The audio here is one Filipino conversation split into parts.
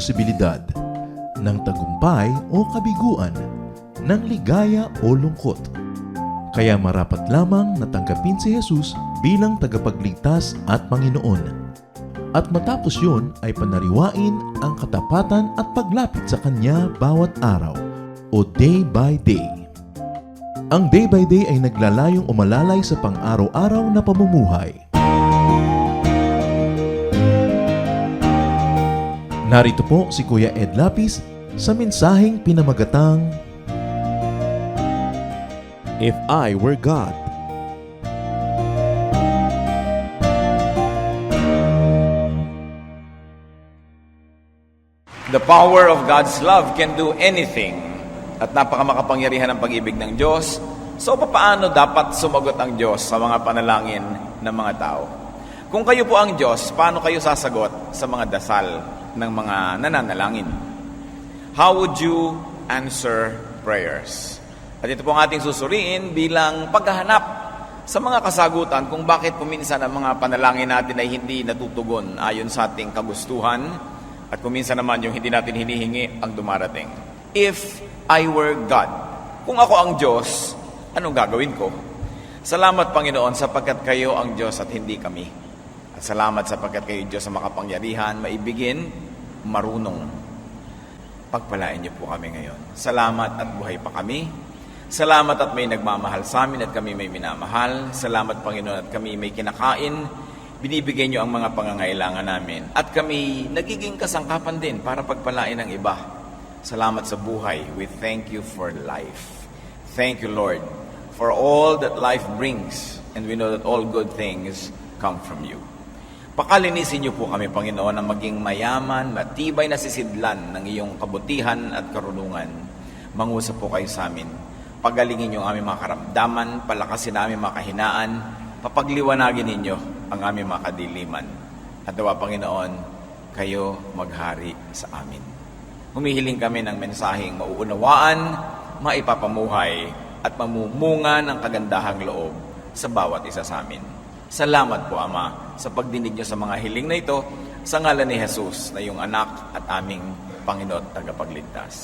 posibilidad ng tagumpay o kabiguan, ng ligaya o lungkot. Kaya marapat lamang natanggapin si Jesus bilang tagapagligtas at Panginoon. At matapos yun ay panariwain ang katapatan at paglapit sa Kanya bawat araw o day by day. Ang day by day ay naglalayong umalalay sa pang-araw-araw na pamumuhay. Narito po si Kuya Ed Lapis sa mensaheng pinamagatang If I Were God. The power of God's love can do anything. At napakamakapangyarihan ng pag-ibig ng Diyos. So, paano dapat sumagot ang Diyos sa mga panalangin ng mga tao? Kung kayo po ang Diyos, paano kayo sasagot sa mga dasal ng mga nananalangin? How would you answer prayers? At ito po ang ating susuriin bilang paghahanap sa mga kasagutan kung bakit kuminsan ang mga panalangin natin ay hindi natutugon ayon sa ating kagustuhan at kuminsan naman yung hindi natin hinihingi ang dumarating. If I were God, kung ako ang Diyos, anong gagawin ko? Salamat Panginoon sapagkat kayo ang Diyos at hindi kami. At salamat sapagkat kayo Diyos sa makapangyarihan, maibigin, marunong. Pagpalain niyo po kami ngayon. Salamat at buhay pa kami. Salamat at may nagmamahal sa amin at kami may minamahal. Salamat Panginoon at kami may kinakain. Binibigay niyo ang mga pangangailangan namin. At kami nagiging kasangkapan din para pagpalain ng iba. Salamat sa buhay. We thank you for life. Thank you, Lord, for all that life brings. And we know that all good things come from you. Pakalinisin niyo po kami, Panginoon, na maging mayaman, matibay na sisidlan ng iyong kabutihan at karunungan. Mangusap po kayo sa amin. Pagalingin niyo ang aming mga karamdaman, palakasin ang aming mga kahinaan, papagliwanagin ninyo ang aming mga kadiliman. At nawa, Panginoon, kayo maghari sa amin. Humihiling kami ng mensaheng mauunawaan, maipapamuhay, at mamumunga ng kagandahang loob sa bawat isa sa amin. Salamat po, Ama, sa pagdinig niyo sa mga hiling na ito, sa ngalan ni Jesus na iyong anak at aming Panginoon at tagapagligtas.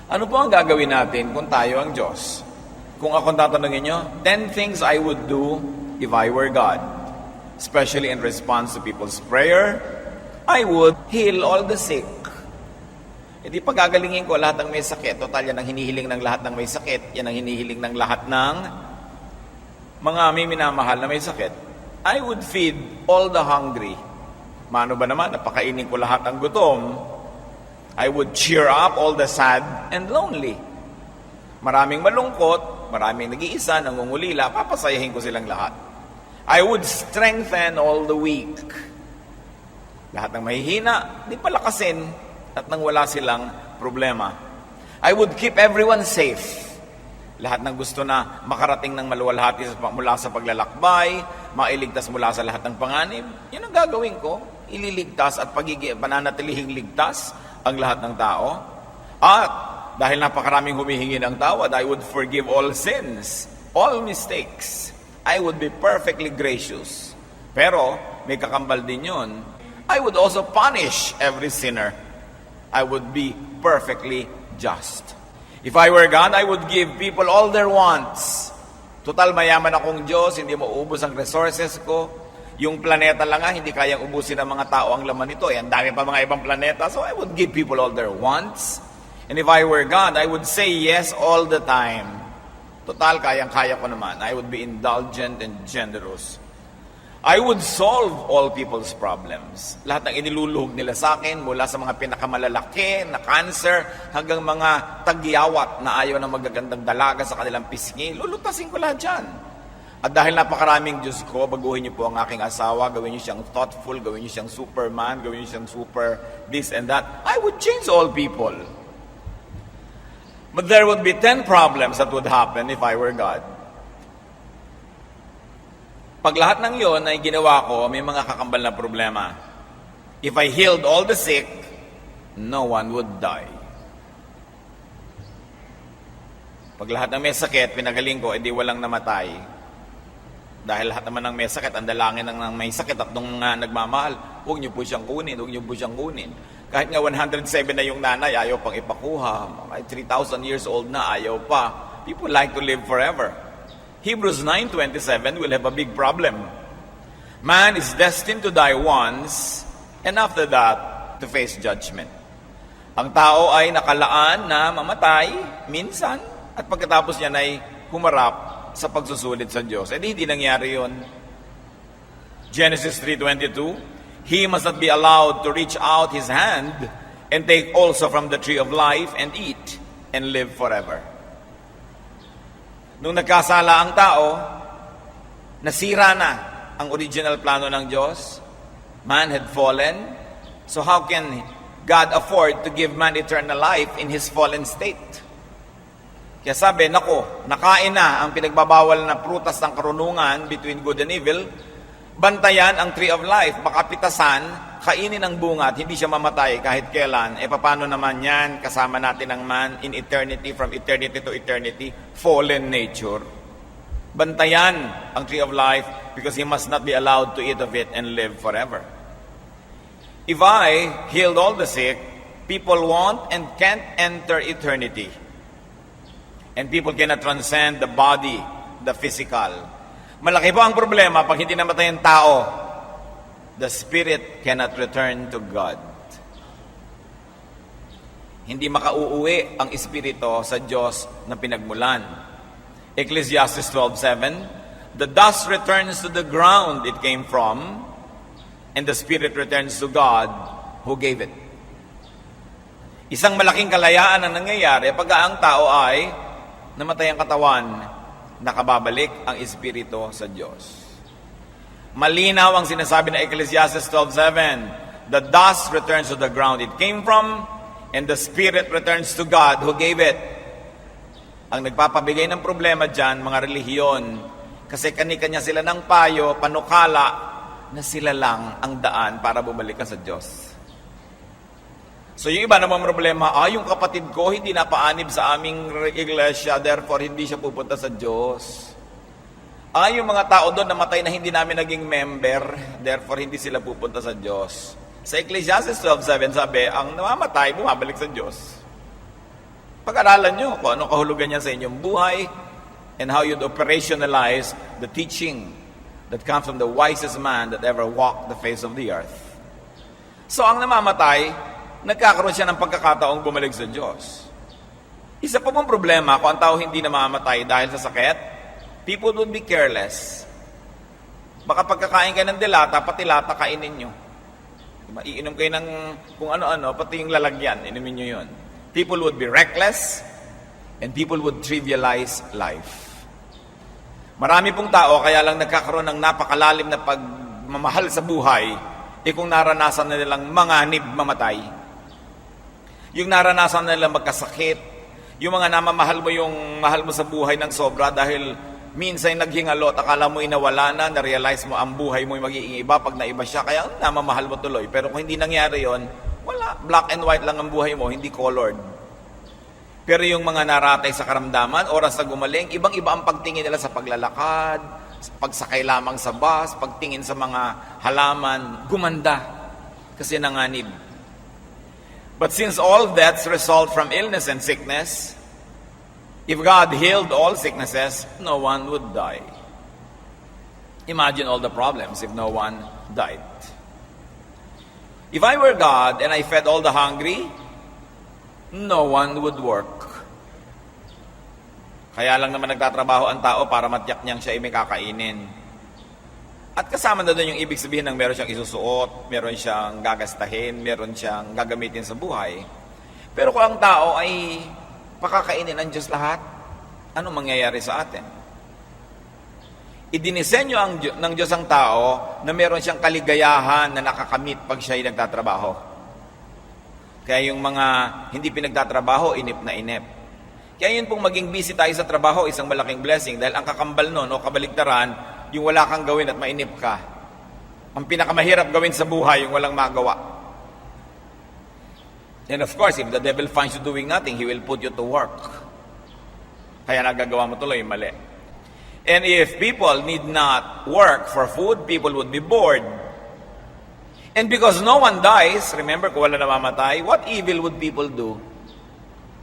Ano po ang gagawin natin kung tayo ang Diyos? Kung akong tatanungin niyo, 10 things I would do if I were God. Especially in response to people's prayer, I would heal all the sick. Hindi pagagalingin ko lahat ng may sakit. Total, yan ang hinihiling ng lahat ng may sakit. Yan ang hinihiling ng lahat ng mga may minamahal na may sakit. I would feed all the hungry. Mano ba naman, napakainin ko lahat ng gutom. I would cheer up all the sad and lonely. Maraming malungkot, maraming nag-iisa, nangungulila, papasayahin ko silang lahat. I would strengthen all the weak. Lahat ng mahihina, di palakasin at nang wala silang problema. I would keep everyone safe. Lahat ng gusto na makarating ng maluwalhati mula sa paglalakbay, mailigtas mula sa lahat ng panganib, yun ang gagawin ko. Ililigtas at pananatilihing ligtas ang lahat ng tao. At dahil napakaraming humihingi ng tawad, I would forgive all sins, all mistakes. I would be perfectly gracious. Pero may kakambal din yun. I would also punish every sinner. I would be perfectly just. If I were God, I would give people all their wants. Total, mayaman akong Diyos, hindi mauubos ang resources ko. Yung planeta lang hindi kayang ubusin ng mga tao ang laman nito. Ang dami pa mga ibang planeta. So I would give people all their wants. And if I were God, I would say yes all the time. Total, kayang-kaya ko naman. I would be indulgent and generous. I would solve all people's problems. Lahat ng iniluluhog nila sa akin, mula sa mga pinakamalalaki na cancer, hanggang mga tagyawat na ayaw ng magagandang dalaga sa kanilang pisngi, lulutasin ko lahat dyan. At dahil napakaraming Diyos ko, baguhin niyo po ang aking asawa, gawin niyo siyang thoughtful, gawin niyo siyang superman, gawin niyo siyang super this and that. I would change all people. But there would be 10 problems that would happen if I were God. Pag lahat ng yon ay ginawa ko, may mga kakambal na problema. If I healed all the sick, no one would die. Pag lahat ng may sakit, pinagaling ko, edi walang namatay. Dahil lahat naman ng may sakit, ang dalangin ng may sakit at nung nagmamahal, huwag niyo po siyang kunin, huwag niyo po siyang kunin. Kahit nga 107 na yung nanay, ayaw pang ipakuha. Kahit 3,000 years old na, ayaw pa. People like to live forever. Hebrews 9:27 will have a big problem. Man is destined to die once, and after that, to face judgment. Ang tao ay nakalaan na mamatay minsan, at pagkatapos niya ay humarap sa pagsusulit sa Diyos. Eh hindi nangyari yun. Genesis 3:22, he must not be allowed to reach out his hand and take also from the tree of life and eat and live forever. Nung nagkasala ang tao, nasira na ang original plano ng Diyos. Man had fallen. So how can God afford to give man eternal life in his fallen state? Kaya sabi, nakain na ang pinagbabawal na prutas ng karunungan between good and evil. Bantayan ang tree of life, baka pitasan, kainin ang bunga at hindi siya mamatay kahit kailan. E paano naman yan? Kasama natin ang man in eternity, from eternity to eternity, fallen nature. Bantayan ang tree of life because he must not be allowed to eat of it and live forever. If I healed all the sick, people won't and can't enter eternity. And people cannot transcend the body, the physical. Malaki po ang problema pag hindi namatay ang tao. The spirit cannot return to God. Hindi makauuwi ang espiritu sa Diyos na pinagmulan. Ecclesiastes 12:7, the dust returns to the ground it came from, and the spirit returns to God who gave it. Isang malaking kalayaan ang nangyayari pag ang tao ay namatay ang katawan, nakababalik ang espiritu sa Diyos. Malinaw ang sinasabi ng Ecclesiastes 12:7, the dust returns to the ground it came from, and the spirit returns to God who gave it. Ang nagpapabigay ng problema dyan, mga relihiyon, kasi kani-kanya sila ng payo, panukala, na sila lang ang daan para bumalik ka sa Diyos. So yung iba namang problema, yung kapatid ko hindi napaanib sa aming iglesia, therefore hindi siya pupunta sa Diyos. Yung mga tao doon namatay na hindi namin naging member, therefore hindi sila pupunta sa Diyos. Sa Ecclesiastes 12:7 sabi, ang namamatay, bumabalik sa Diyos. Pag-aralan nyo kung anong kahulugan niya sa inyong buhay and how you'd operationalize the teaching that comes from the wisest man that ever walked the face of the earth. So ang namamatay, nagkakaroon siya ng pagkakataong bumalik sa Diyos. Isa pa pong problema kung ang tao hindi namamatay dahil sa sakit, people would be careless. Baka pagkakain kayo ng dilata, pati lata kainin nyo. Iinom kayo ng kung ano-ano, pati yung lalagyan, inumin nyo yun. People would be reckless, and people would trivialize life. Marami pong tao, kaya lang nagkakaroon ng napakalalim na pagmamahal sa buhay, kung naranasan na nilang manganib mamatay. Yung naranasan na nilang magkasakit, yung mga namamahal mo yung mahal mo sa buhay ng sobra dahil minsan naghingalo at akala mo inawala na, na-realize mo ang buhay mo yung magiging iba pag naiba siya, kaya namamahal mo tuloy. Pero kung hindi nangyari yon, wala, black and white lang ang buhay mo, hindi colored. Pero yung mga naratay sa karamdaman, oras na gumaling, ibang-iba ang pagtingin nila sa paglalakad, pagsakay lamang sa bus, pagtingin sa mga halaman, gumanda kasi nanganib. But since all deaths result from illness and sickness, if God healed all sicknesses, no one would die. Imagine all the problems if no one died. If I were God and I fed all the hungry, no one would work. Kaya lang naman nagtatrabaho ang tao para matiyak niyang siya ay may kakainin. At kasama na doon yung ibig sabihin ng meron siyang isusuot, meron siyang gagastahin, meron siyang gagamitin sa buhay. Pero kung ang tao ay pakakainin ng Diyos lahat, ano mangyayari sa atin? Idinisenyo ng Diyos ang tao na meron siyang kaligayahan na nakakamit pag siya ay nagtatrabaho. Kaya yung mga hindi pinagtatrabaho, inip na inip. Kaya yun pong maging busy tayo sa trabaho, isang malaking blessing. Dahil ang kakambal nun o kabaligtaran, yung wala kang gawin at mainip ka. Ang pinakamahirap gawin sa buhay, yung walang magawa. And of course, if the devil finds you doing nothing, he will put you to work. Kaya nagagawa mo tuloy yung mali. And if people need not work for food, people would be bored. And because no one dies, remember kung wala namamatay, what evil would people do?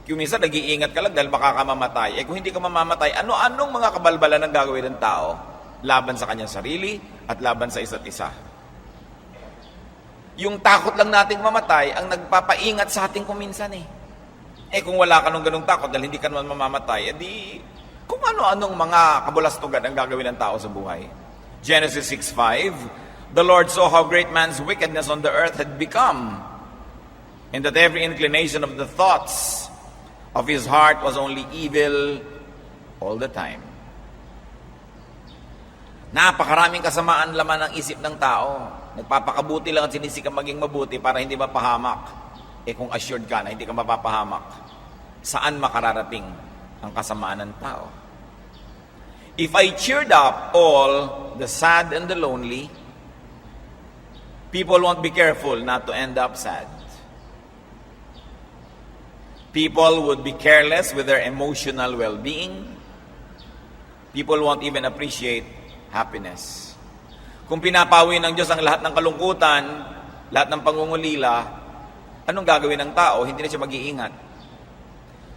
Kung minsan nag-iingat ka lang dahil baka ka mamatay. Kung hindi ka mamamatay, ano-anong mga kabalbalan ang gagawin ng tao laban sa kanyang sarili at laban sa isa't isa? Yung takot lang nating mamatay ang nagpapaingat sa ating kuminsan eh. Kung wala ka nung ganung takot dahil hindi ka naman mamamatay, edi kung ano-anong mga kabulastugan ang gagawin ng tao sa buhay. Genesis 6:5, the Lord saw how great man's wickedness on the earth had become, and that every inclination of the thoughts of his heart was only evil all the time. Napakaraming kasamaan laman ng isip ng tao. Nagpapakabuti lang at sinisikap maging mabuti para hindi mapahamak. Kung assured ka na hindi ka mapapahamak, saan makararating ang kasamaan ng tao? If I cheered up all the sad and the lonely, people won't be careful not to end up sad. People would be careless with their emotional well-being. People won't even appreciate happiness. Kung pinapawi ng Diyos ang lahat ng kalungkutan, lahat ng pangungulila, anong gagawin ng tao? Hindi na siya mag-iingat.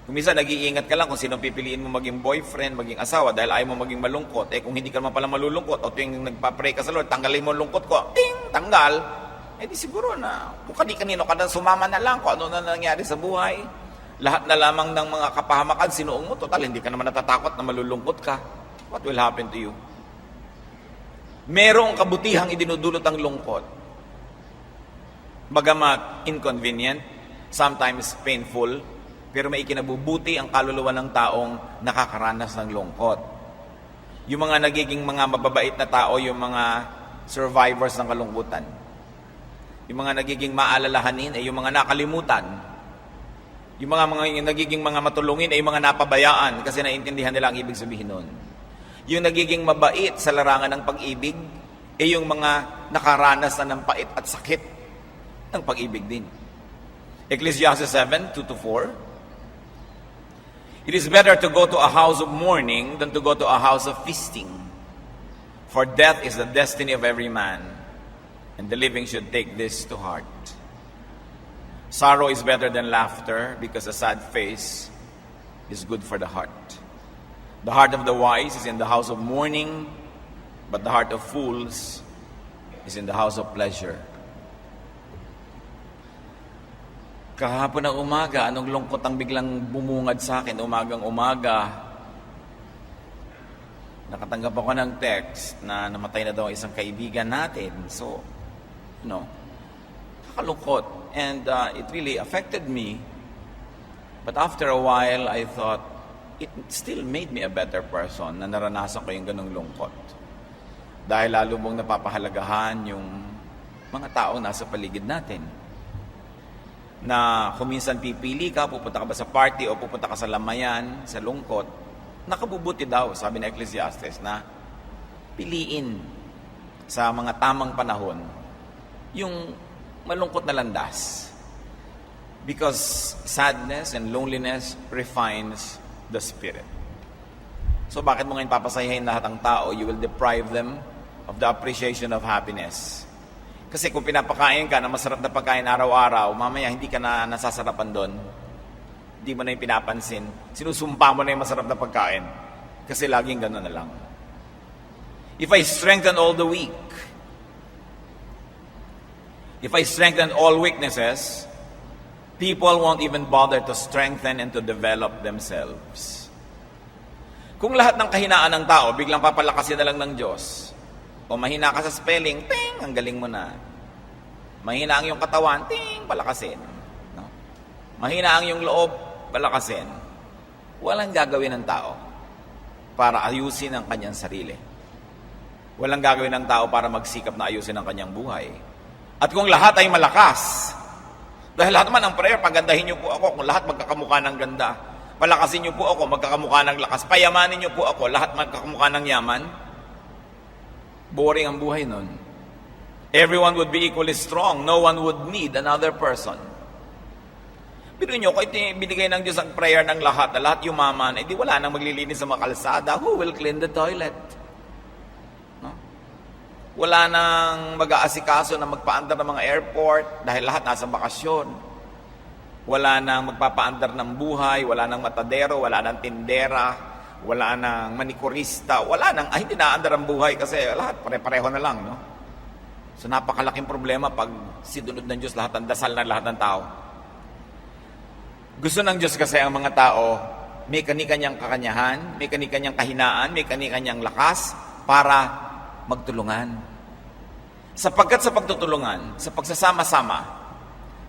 Kung minsan nag-iingat ka lang kung sinong pipiliin mo maging boyfriend, maging asawa dahil ayaw mo maging malungkot. Kung hindi ka naman pala malulungkot o tuwing nagpa-pray ka sa Lord, tanggalin mo ang lungkot ko, ting, tanggal, di siguro na kung kanino ka na sumama na lang kung ano na nangyari sa buhay. Lahat na lamang ng mga kapahamakan sinuong mo, total, hindi ka naman natatakot na malulungkot ka. What will happen to you? Merong kabutihang idinudulot ang lungkot. Bagamat inconvenient, sometimes painful, pero may ikinabubuti ang kaluluwa ng taong nakakaranas ng lungkot. Yung mga nagiging mga mababait na tao, yung mga survivors ng kalungkutan. Yung mga nagiging maalalahanin ay yung mga nakalimutan. Yung mga nagiging mga matulungin ay yung mga napabayaan kasi naintindihan nila ang ibig sabihin nun. Yung nagiging mabait sa larangan ng pag-ibig ay yung mga nakaranas na ng pait at sakit ng pag-ibig din. Ecclesiastes 7:2-4. It is better to go to a house of mourning than to go to a house of feasting. For death is the destiny of every man, and the living should take this to heart. Sorrow is better than laughter, because a sad face is good for the heart. The heart of the wise is in the house of mourning, but the heart of fools is in the house of pleasure. Kahapon ng umaga, anong lungkot ang biglang bumungad sa akin, umagang-umaga. Nakatanggap ako ng text na namatay na daw isang kaibigan natin. So, kakalungkot. And it really affected me. But after a while, I thought, it still made me a better person na naranasan ko yung ganong lungkot. Dahil lalo mong napapahalagahan yung mga taong nasa paligid natin. Na kung minsan pipili ka, pupunta ka ba sa party o pupunta ka sa lamayan, sa lungkot, nakabubuti daw, sabi ng Ecclesiastes, na piliin sa mga tamang panahon yung malungkot na landas. Because sadness and loneliness refines the spirit. So bakit mo ngayon papasayahin lahat ng tao? You will deprive them of the appreciation of happiness. Kasi kung pinapakain ka na masarap na pagkain araw-araw, mamaya hindi ka na nasasarapan doon. Hindi mo na yung pinapansin. Sinusumpa mo na yung masarap na pagkain. Kasi laging gano'n na lang. If I strengthen all the weak, if I strengthen all weaknesses, people won't even bother to strengthen and to develop themselves. Kung lahat ng kahinaan ng tao, biglang papalakasin na lang ng Diyos, o mahina ka sa spelling, ting, ang galing mo na. Mahina ang iyong katawan, ting, palakasin. No? Mahina ang iyong loob, palakasin. Walang gagawin ng tao para ayusin ang kanyang sarili. Walang gagawin ng tao para magsikap na ayusin ang kanyang buhay. At kung lahat ay malakas, dahil lahat naman ang prayer, pagandahin niyo po ako, kung lahat magkakamukha ng ganda, palakasin niyo po ako, magkakamukha ng lakas, payamanin niyo po ako, lahat magkakamukha ng yaman, boring ang buhay nun. Everyone would be equally strong. No one would need another person. Pero nyo, kung binigay ng Diyos ang prayer ng lahat, na lahat yumaman, di wala nang maglilinis sa mga kalsada. Who will clean the toilet? No? Wala nang mag-aasikaso na magpaandar ng mga airport dahil lahat nasa bakasyon. Wala nang magpapaandar ng buhay, wala nang matadero, wala nang tindera, wala nang manikurista, wala nang, hindi naandar ang buhay kasi lahat pare-pareho na lang, no? So napakalaking problema pag sinunod ng Diyos lahat ng dasal ng lahat ng tao. Gusto ng Diyos kasi ang mga tao may kani-kanyang kakanyahan, may kani-kanyang kahinaan, may kani-kanyang lakas para magtulungan. Sapagkat sa pagtutulungan, sa pagsasama-sama,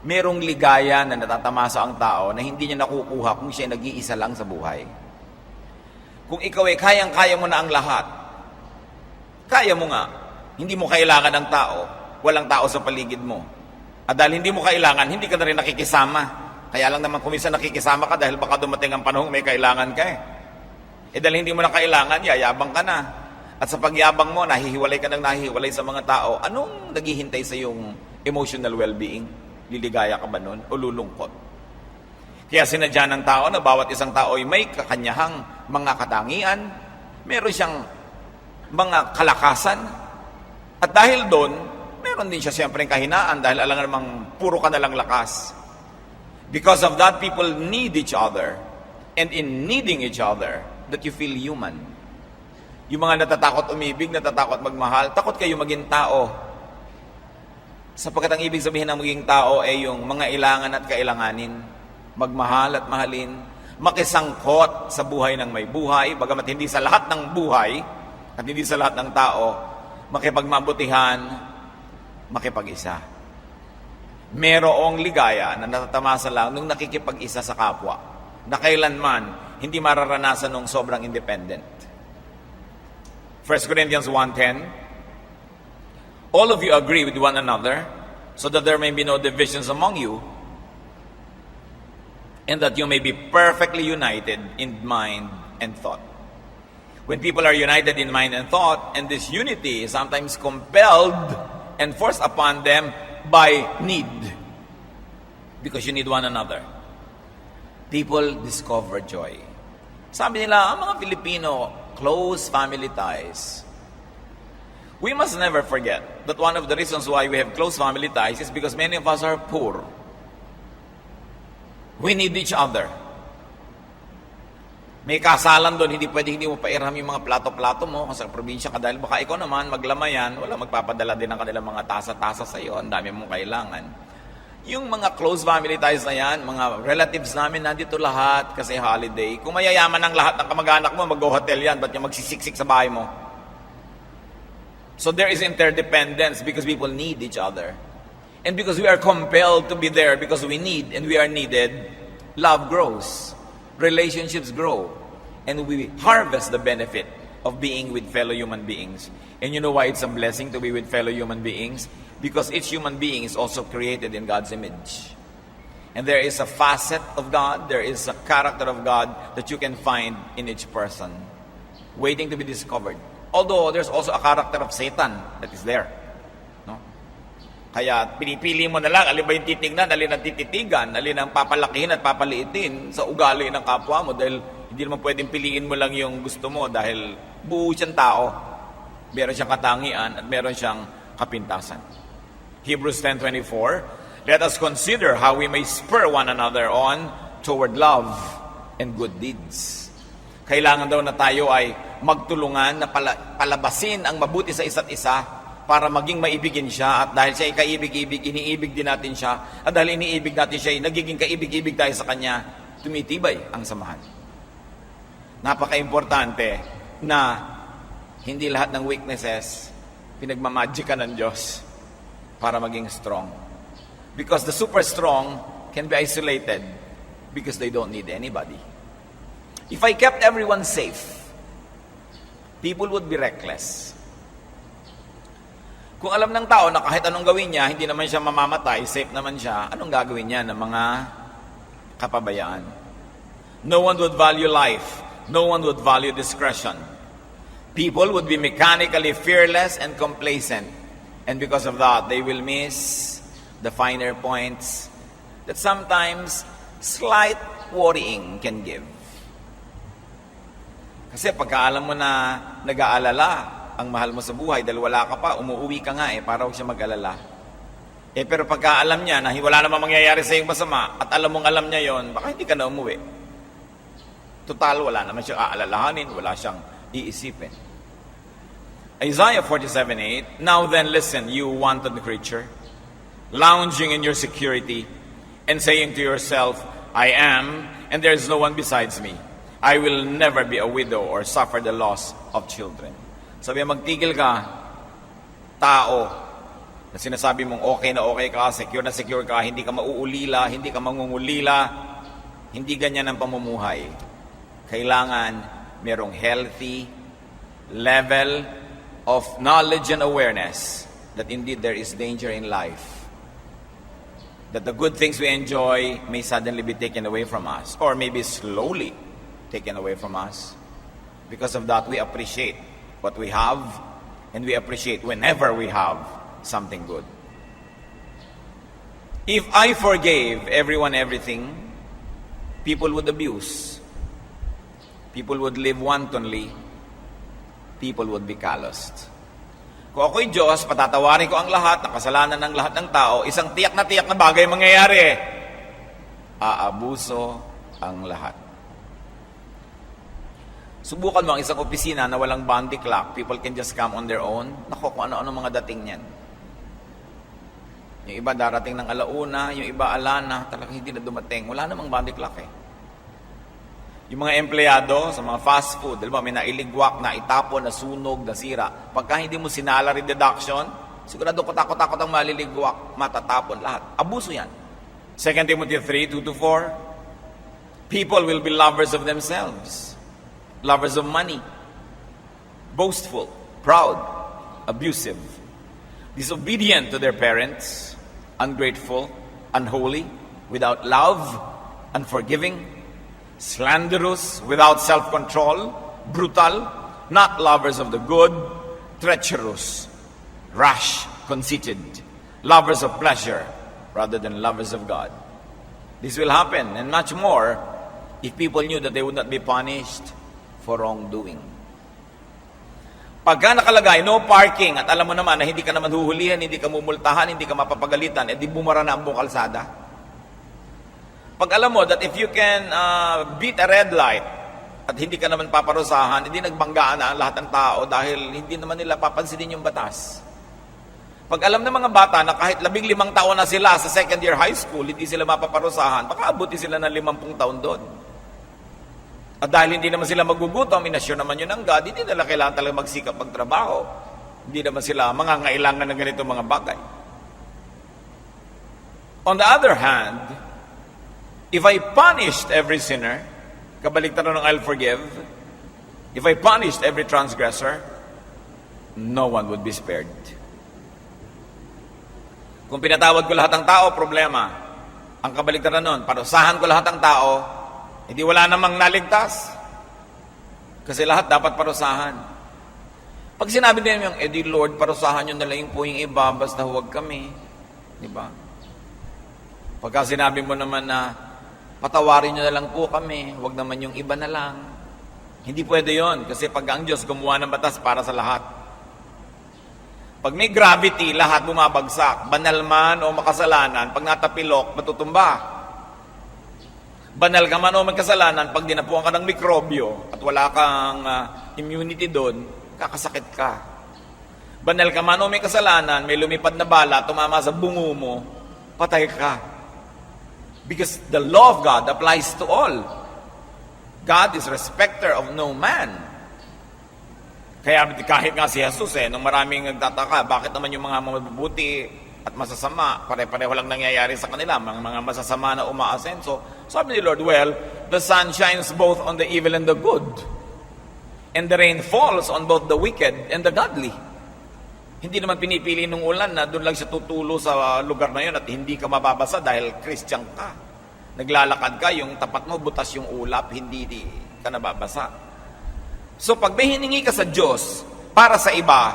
merong ligaya na natatamasa ang tao na hindi niya nakukuha kung siya nag-iisa lang sa buhay. Kung ikaw ay kayang-kaya mo na ang lahat, kaya mo nga, hindi mo kailangan ng tao, walang tao sa paligid mo. At dahil hindi mo kailangan, hindi ka na rin nakikisama. Kaya lang naman kuminsan nakikisama ka dahil baka dumating ang panahon may kailangan ka eh. Dahil hindi mo na kailangan, yayabang ka na. At sa pagyabang mo, nahihiwalay ka ng nahihiwalay sa mga tao, anong naghihintay sa iyong emotional well-being? Liligaya ka ba nun? O lulungkot? Kaya sinadya ng tao na bawat isang tao ay may kakanyahang mga katangian, meron siyang mga kalakasan, at dahil doon, meron din siya siyempre kahinaan dahil alam namang puro ka nalang lakas. Because of that, people need each other. And in needing each other, that you feel human. Yung mga natatakot umibig, natatakot magmahal, takot kayo maging tao. Sapagkat ang ibig sabihin ng maging tao ay yung mga ilangan at kailanganin, magmahal at mahalin, makisangkot sa buhay ng may buhay, bagamat hindi sa lahat ng buhay at hindi sa lahat ng tao, makipagmabutihan, makipag-isa. Merong ligaya na natatamasa lang nung nakikipag-isa sa kapwa, na kailanman hindi mararanasan ng sobrang independent. 1 Corinthians 1:10, all of you agree with one another, so that there may be no divisions among you, and that you may be perfectly united in mind and thought. When people are united in mind and thought, and this unity is sometimes compelled and forced upon them by need, because you need one another, people discover joy. Sabi nila, ang mga Pilipino, close family ties. We must never forget that one of the reasons why we have close family ties is because many of us are poor. We need each other. May kasalan doon, hindi mo pairam yung mga plato-plato mo kasi sa probinsya ka dahil baka ikaw naman maglamayan, wala magpapadala din ng kanilang mga tasa-tasa sa iyo, ang dami mong kailangan. Yung mga close family ties na yan, mga relatives namin nandito lahat kasi holiday. Kung mayayaman ang lahat ng kamag-anak mo, mag-hotel yan, ba't yung magsisiksik sa bahay mo? So there is interdependence because people need each other. And because we are compelled to be there because we need and we are needed, love grows. Relationships grow, and we harvest the benefit of being with fellow human beings. And you know why it's a blessing to be with fellow human beings? Because each human being is also created in God's image. And there is a facet of God, there is a character of God that you can find in each person, waiting to be discovered. Although there's also a character of Satan that is there. No? Kaya pinipili mo na lang, alin ba yung titignan, alin ang tititigan, alin ang papalakihin at papaliitin sa ugali ng kapwa mo dahil hindi naman pwedeng piliin mo lang yung gusto mo dahil buo siyang tao. Meron siyang katangian at meron siyang kapintasan. Hebrews 10:24, let us consider how we may spur one another on toward love and good deeds. Kailangan daw na tayo ay magtulungan na palabasin ang mabuti sa isa't isa para maging maibigin siya, at dahil siya ay kaibig-ibig, iniibig din natin siya, at dahil iniibig natin siya, nagiging kaibig-ibig tayo sa kanya, tumitibay ang samahan. Napaka-importante na hindi lahat ng weaknesses pinagmamagican ng Diyos para maging strong. Because the super strong can be isolated because they don't need anybody. If I kept everyone safe, people would be reckless. Kung alam ng tao na kahit anong gawin niya, hindi naman siya mamamatay, safe naman siya, anong gagawin niya ng mga kapabayaan? No one would value life. No one would value discretion. People would be mechanically fearless and complacent. And because of that, they will miss the finer points that sometimes slight worrying can give. Kasi pagka alam mo na nag-aalala ang mahal mo sa buhay dahil wala ka pa, umuwi ka nga para huwag siya mag-alala. Pero pagka alam niya na wala namang mangyayari sa iyong masama at alam mong alam niya yon, baka hindi ka na umuwi. Total, wala naman siyang aalalahanin, wala siyang iisipin. Isaiah 47:8, "Now then listen, you wanton creature, lounging in your security, and saying to yourself, I am, and there is no one besides me. I will never be a widow or suffer the loss of children." Sabi, magtigil ka, tao, na sinasabi mong okay ka, secure na secure ka, hindi ka mauulila, hindi ka mangungulila, hindi ganyan ang pamumuhay. Kailangan merong healthy level of knowledge and awareness that indeed there is danger in life. That the good things we enjoy may suddenly be taken away from us, or maybe slowly taken away from us. Because of that, we appreciate what we have, and we appreciate whenever we have something good. If I forgave everyone everything, people would abuse. People would live wantonly. People would be calloused. Kung ako'y Diyos, patatawarin ko ang lahat, ang kasalanan ng lahat ng tao, isang tiyak na bagay mangyayari. Aabuso ang lahat. Subukan mo ang isang opisina na walang boundary clock. People can just come on their own. Naku, kung ano-ano mga dating niyan. Yung iba darating ng alauna, yung iba alana, talagang hindi na dumating. Wala namang boundary clock eh. Yung mga empleyado sa mga fast food, diba, may nailigwak, na itapon, na sunog, na sira. Pagka hindi mo sinalary deduction, sigurado takot-takot ang maliligwak, matatapon lahat. Abuso yan. 2 Timothy 3:2-4, people will be lovers of themselves, lovers of money, boastful, proud, abusive, disobedient to their parents, ungrateful, unholy, without love, unforgiving, slanderous, without self-control, brutal, not lovers of the good, treacherous, rash, conceited, lovers of pleasure rather than lovers of God. This will happen and much more if people knew that they would not be punished for wrongdoing. Pagka nakalagay, no parking, at alam mo naman na hindi ka naman huhulihan, hindi ka mumultahan, hindi ka mapapagalitan, edi bumara na ang buong kalsada. Pag alam mo that if you can beat a red light at hindi ka naman paparusahan, hindi nagbanggaan na ang lahat ng tao dahil hindi naman nila papansinin yung batas. Pag alam ng mga bata na kahit 15 taon na sila sa second year high school, hindi sila mapaparusahan, baka abuti sila ng 50 taon doon. At dahil hindi naman sila magugutom, inasyon naman yun ng God, hindi nila kailangan talaga magsikap magtrabaho. Hindi naman sila mangangailangan ng ganito mga bagay. On the other hand, if I punished every sinner, kabaligtaran ng I'll forgive, if I punished every transgressor, no one would be spared. Kung pinatawad ko lahat ng tao, problema. Ang kabaligtaran nun, parusahan ko lahat ng tao, hindi wala namang naligtas. Kasi lahat dapat parusahan. Pag sinabi din yung, di Lord, parusahan nyo na lang po yung iba, basta huwag kami. Diba? Pagka sinabi mo naman na, patawarin nyo na lang po kami, huwag naman yung iba na lang. Hindi pwede yon kasi pag ang Diyos gumawa ng batas para sa lahat. Pag may gravity, lahat bumabagsak. Banal man o makasalanan, pag natapilok, matutumba. Banal ka man o magkasalanan, pag dinapuan ka ng mikrobyo at wala kang immunity doon, kakasakit ka. Banal ka man o may kasalanan, may lumipad na bala, tumama sa bungo mo, patay ka. Because the law of God applies to all. God is respecter of no man. Kaya kahit nga si Jesus nung maraming nagtataka, bakit naman yung mga mabubuti at masasama, pare-pareho lang nangyayari sa kanila, mga masasama na umaasenso. Sabi ni Lord, well, the sun shines both on the evil and the good. And the rain falls on both the wicked and the godly. Hindi naman pinipili ng ulan na doon lang siya tutulo sa lugar na yun at hindi ka mababasa dahil Christian ka. Naglalakad ka, yung tapat mo, butas yung ulap, hindi ka nababasa. So pag may hiningi ka sa Diyos para sa iba,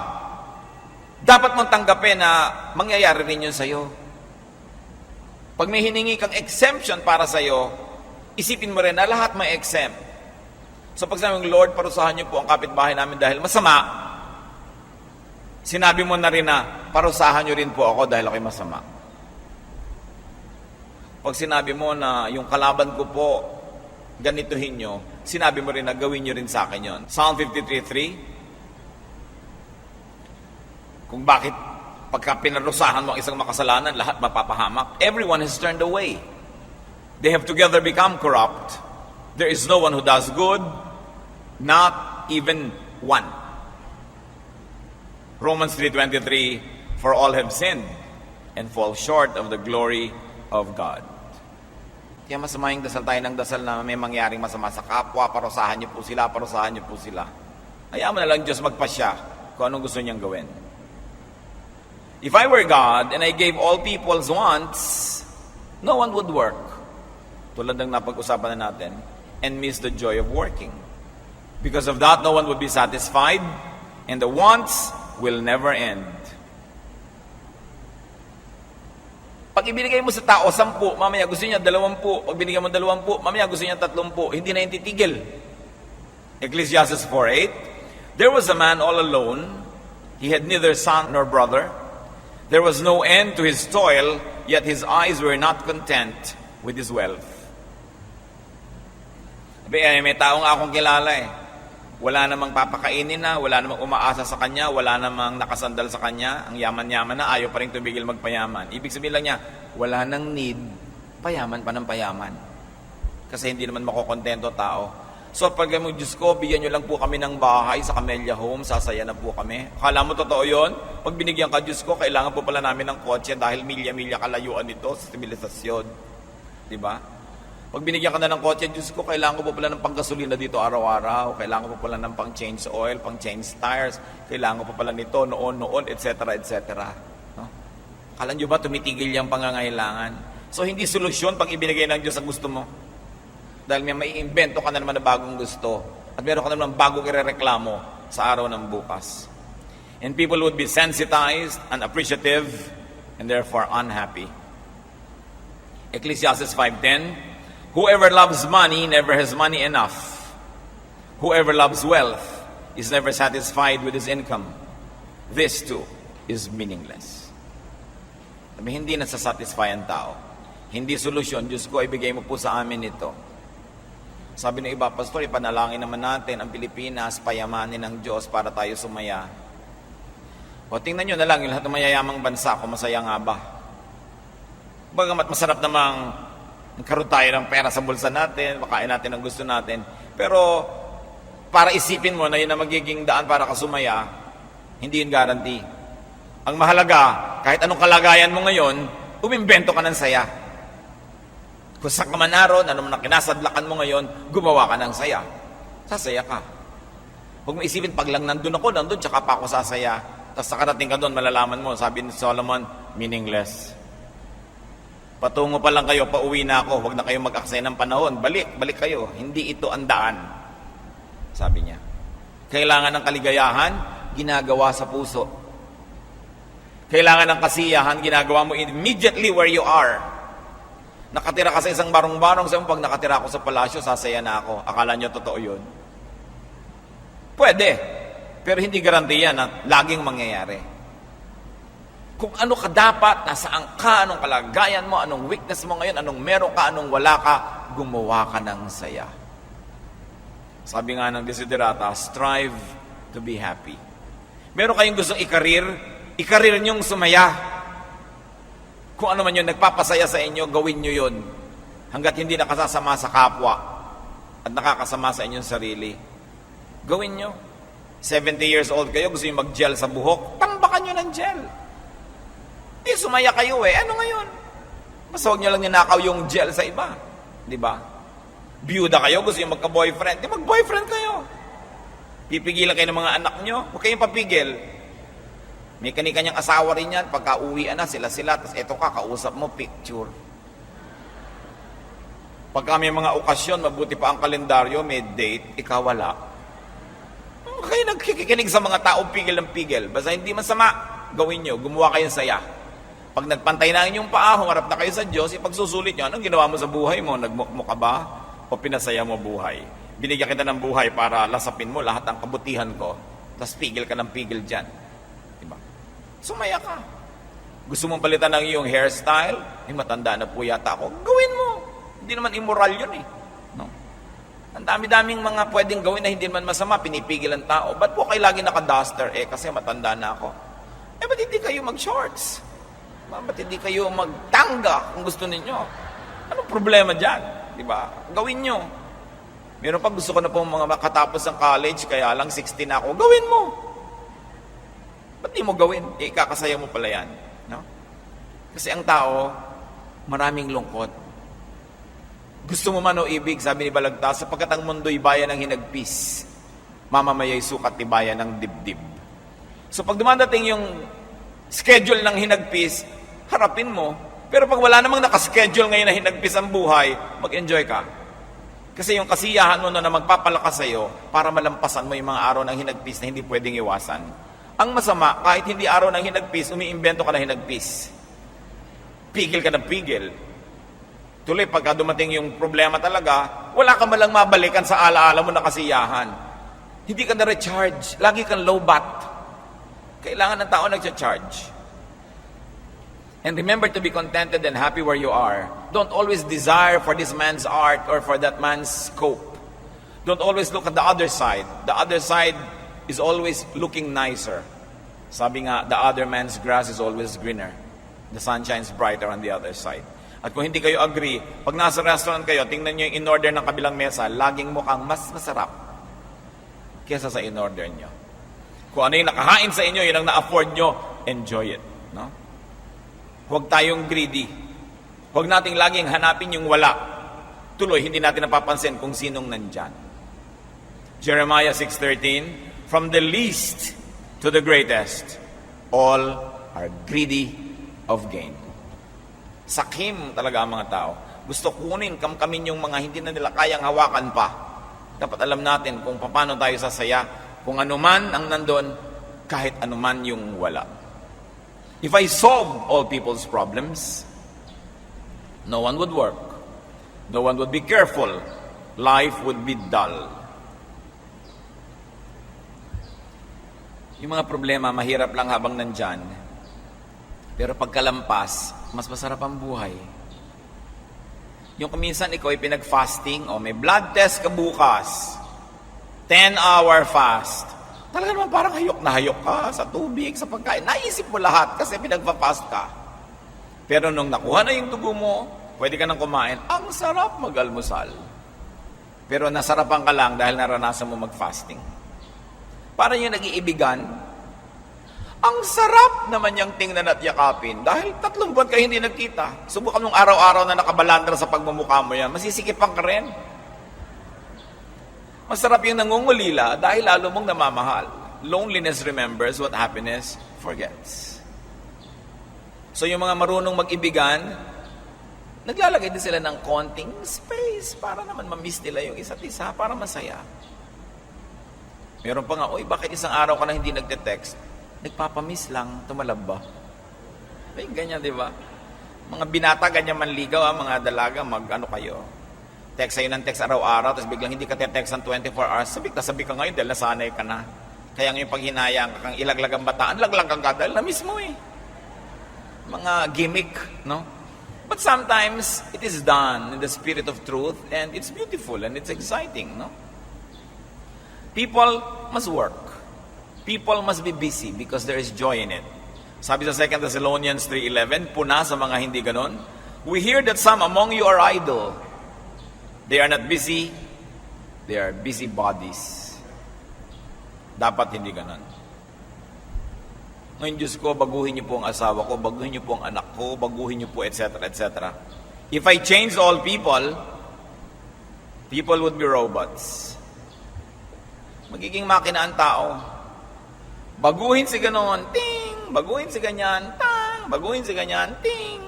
dapat mong tanggapin na mangyayari rin yun sa'yo. Pag may hiningi kang exemption para sa'yo, isipin mo rin na lahat may exempt. So pag sabi mong, Lord, parusahan niyo po ang kapitbahay namin dahil masama, sinabi mo na rin na, parusahan niyo rin po ako dahil ako'y masama. Pag sinabi mo na yung kalaban ko po, ganituhin nyo, sinabi mo rin na gawin nyo rin sa akin yon. Psalm 53:3, kung bakit pagka pinarusahan mo ang isang makasalanan, lahat mapapahamak. Everyone has turned away. They have together become corrupt. There is no one who does good, not even one. Romans 3:23, for all have sinned and fall short of the glory of God. Kaya masama yung dasal tayo ng dasal na may mangyaring masama sa kapwa, parusahan niyo po sila, parusahan niyo po sila. Hayaan mo na lang Diyos magpasya kung anong gusto niyang gawin. If I were God and I gave all people's wants, no one would work. Tulad ng napag-usapan na natin, and miss the joy of working. Because of that, no one would be satisfied, and the wants will never end. Pag ibinigay mo sa tao 10, mamaya gusto niya 20. Pag binigay mo 20, mamaya gusto niya 30. Hindi na yung titigil. Ecclesiastes 4:8, there was a man all alone. He had neither son nor brother. There was no end to his toil, yet his eyes were not content with his wealth. May taong akong kilala eh. Wala namang papakainin na, wala namang umaasa sa kanya, wala namang nakasandal sa kanya, ang yaman-yaman na, ayaw pa rin tumigil magpayaman. Ibig sabihin lang niya, wala nang need, payaman pa ng payaman. Kasi hindi naman makokontento tao. So pag mo, Diyos ko, bigyan nyo lang po kami ng bahay sa Camellia Home, sasaya na po kami. Akala mo totoo yun? Pag binigyan ka, Diyos ko, kailangan po pala namin ng kotse dahil milya-milya kalayuan nito sa sibilisasyon. Diba? Pag binigyan ka na ng kotse, Diyos ko, kailangan ko po pala ng panggasolina dito araw-araw, kailangan ko po pala ng pang-change oil, pang-change tires, kailangan ko po pala nito, noon, etc., etc. No? Akala nyo ba tumitigil yung pangangailangan? So, hindi solusyon pag ibinigay ng Diyos ang gusto mo. Dahil may maiimbento ka na naman na bagong gusto at meron ka na naman bagong irereklamo sa araw ng bukas. And people would be sensitized, unappreciative, and therefore unhappy. Ecclesiastes 5:10, whoever loves money never has money enough. Whoever loves wealth is never satisfied with his income. This too is meaningless. Sabi, hindi nasasatisfy ang tao. Hindi solusyon, Diyos ko, ibigay mo po sa amin ito. Sabi ng iba, Pastor, ipanalangin naman natin ang Pilipinas, payamanin ng Diyos para tayo sumaya. O tingnan nyo na lang, yung lahat ng mayayamang bansa, kung masaya nga ba? Bagamat masarap namang karoon tayo ng pera sa bulsa natin, makain natin ang gusto natin, pero para isipin mo na yun na magiging daan para ka sumaya, hindi yun guarantee. Ang mahalaga, kahit anong kalagayan mo ngayon, umimbento ka ng saya. Kung sa ka man naroon, ano man kinasadlakan mo ngayon, gumawa ka ng saya. Sasaya ka. Huwag mo isipin, pag lang nandun ako, nandun, tsaka pa ako sasaya. Tapos nakarating ka doon, malalaman mo, sabi ni Solomon, meaningless. Patungo pa lang kayo, pauwi na ako, huwag na kayo mag-aksaya ng panahon. Balik kayo. Hindi ito ang daan. Sabi niya. Kailangan ng kaligayahan, ginagawa sa puso. Kailangan ng kasiyahan, ginagawa mo immediately where you are. Nakatira ka sa isang barong-barong, sabi mo, pag nakatira ako sa palasyo, sasaya na ako. Akala nyo totoo yun? Pwede. Pero hindi garantiya na laging mangyayari. Kung ano ka dapat, nasaan ka, anong kalagayan mo, anong weakness mo ngayon, anong meron ka, anong wala ka, gumawa ka ng saya. Sabi nga ng Desiderata, strive to be happy. Meron kayong gustong ikarir nyong sumaya. Kung ano man yun, nagpapasaya sa inyo, gawin nyo yun. Hanggat hindi nakasasama sa kapwa at nakakasama sa inyong sarili. Gawin nyo. 70 years old kayo, gusto nyo mag-gel sa buhok, tambakan nyo ng gel. Sumaya kayo eh. Ano ngayon? Basta huwag nyo lang ninakaw yung gel sa iba. Di ba? Biyuda kayo, gusto nyo magka-boyfriend. Di mag-boyfriend kayo. Pipigilan kayo ng mga anak nyo. Huwag kayong papigil. May kani-kanyang asawa rin yan. Pagka uwian na sila-sila, tapos eto ka, kausap mo, picture. Pagka may mga okasyon, mabuti pa ang kalendaryo, may date, ikaw wala. Kayo nagkikinig sa mga tao, pigil ng pigil. Basta hindi masama, gawin nyo, gumawa kayong saya. Pag nagpantay na ang inyong paa, humarap na kayo sa Diyos, ipagsusulit nyo, anong ginawa mo sa buhay mo? Nagmukmo ka ba? O pinasaya mo buhay? Binigyan kita ng buhay para lasapin mo lahat ng kabutihan ko, tapos pigil ka ng pigil dyan. Diba? Sumaya ka. Gusto mong palitan ng iyong hairstyle? Matanda na po yata ako. Gawin mo. Hindi naman immoral yun eh. No? Ang dami-daming mga pwedeng gawin na hindi naman masama, pinipigil ang tao. Ba't po kayo lagi naka-duster? Kasi matanda na ako. Ba't hindi kayo mag-shorts? Ba't hindi kayo magtanga kung gusto ninyo? Anong problema dyan? Diba? Gawin nyo. Meron pa gusto ko na po mga makatapos ng college, kaya lang 16 na ako. Gawin mo. Ba't di mo gawin? Kakasaya mo pala yan. No? Kasi ang tao, maraming lungkot. Gusto mo man o ibig, sabi ni Balagtas, sapagkat ang mundo'y bayan ng hinagpis, mamamaya'y sukat ni bayan ng dibdib. So pag dumadating yung schedule ng hinagpis, harapin mo. Pero pag wala namang nakaschedule ngayon na hinagpis ang buhay, mag-enjoy ka. Kasi yung kasiyahan mo na magpapalakas sa'yo para malampasan mo yung mga araw ng hinagpis na hindi pwedeng iwasan. Ang masama, kahit hindi araw ng hinagpis, umiimbento ka ng hinagpis. Pigil ka ng pigil. Tuloy, pagka dumating yung problema talaga, wala ka malang mabalikan sa alaala mo na kasiyahan. Hindi ka na-recharge. Lagi kang low bat. Kailangan ng tao nag-charge. And remember to be contented and happy where you are. Don't always desire for this man's art or for that man's scope. Don't always look at the other side. The other side is always looking nicer. Sabi nga, the other man's grass is always greener. The sun shines brighter on the other side. At kung hindi kayo agree, pag nasa restaurant kayo, tingnan nyo yung in-order ng kabilang mesa, laging mukhang mas masarap kesa sa in-order nyo. Kung ano yung nakahain sa inyo, yun ang na-afford nyo, enjoy it. No? Huwag tayong greedy. Huwag nating laging hanapin yung wala. Tuloy, hindi natin napapansin kung sinong nandyan. Jeremiah 6:13, from the least to the greatest, all are greedy of gain. Sakim talaga ang mga tao. Gusto kunin, kamkamin yung mga hindi na nila kayang hawakan pa. Dapat alam natin kung paano tayo sasaya, kung anuman ang nandun, kahit anuman yung wala. If I solve all people's problems, no one would work. No one would be careful. Life would be dull. Yung mga problema, mahirap lang habang nandyan. Pero pagkalampas, mas masarap ang buhay. Yung kuminsan ikaw ay pinag-fasting, o may blood test ka bukas, 10-hour fast. Talaga naman parang hayok na hayok ka sa tubig, sa pagkain. Naisip mo lahat kasi pinagpa-fast ka. Pero nung nakuha na yung dugo mo, pwede ka nang kumain. Ang sarap mag-almusal. Pero nasarapan ka lang dahil naranasan mo mag-fasting. Parang yung nag-iibigan, ang sarap naman yung tingnan at yakapin. Dahil 3 buwan kayo hindi nagkita. Subukan mong araw-araw na nakabalandra sa pagmumukha mo yan. Masisikipan ka rin. Masarap yung nangungulila dahil lalo mong namamahal. Loneliness remembers what happiness forgets. So yung mga marunong mag-ibigan, naglalagay din sila ng konting space para naman ma-miss nila yung isa't isa, para masaya. Meron pa nga, bakit isang araw ka na hindi nagte-text? Nagpapamiss lang, tumalab ba? May ganyan, di ba? Mga binata, ganyan manligaw, mga dalaga, mag-ano kayo. Text sa'yo ng text araw-araw, tapos biglang hindi ka te-text ng 24 hours, sabi ka ngayon dahil nasanay ka na. Kaya ngayon pag hinayang kang ilaglag ang bataan, laglag kang ka dahil na-miss mo eh. Mga gimmick, no? But sometimes, it is done in the spirit of truth, and it's beautiful, and it's exciting, no? People must work. People must be busy because there is joy in it. Sabi sa 2 Thessalonians 3:11, puna sa mga hindi ganon, we hear that some among you are idle. They are not busy, they are busy bodies. Dapat hindi ganon. Ngayon, Diyos ko, baguhin niyo po ang asawa ko, baguhin niyo po ang anak ko, baguhin niyo po, etc., etc. If I change all people, people would be robots. Magiging makina ang tao. Baguhin si ganon, ting! Baguhin si ganyan, tang! Baguhin si ganyan, ting!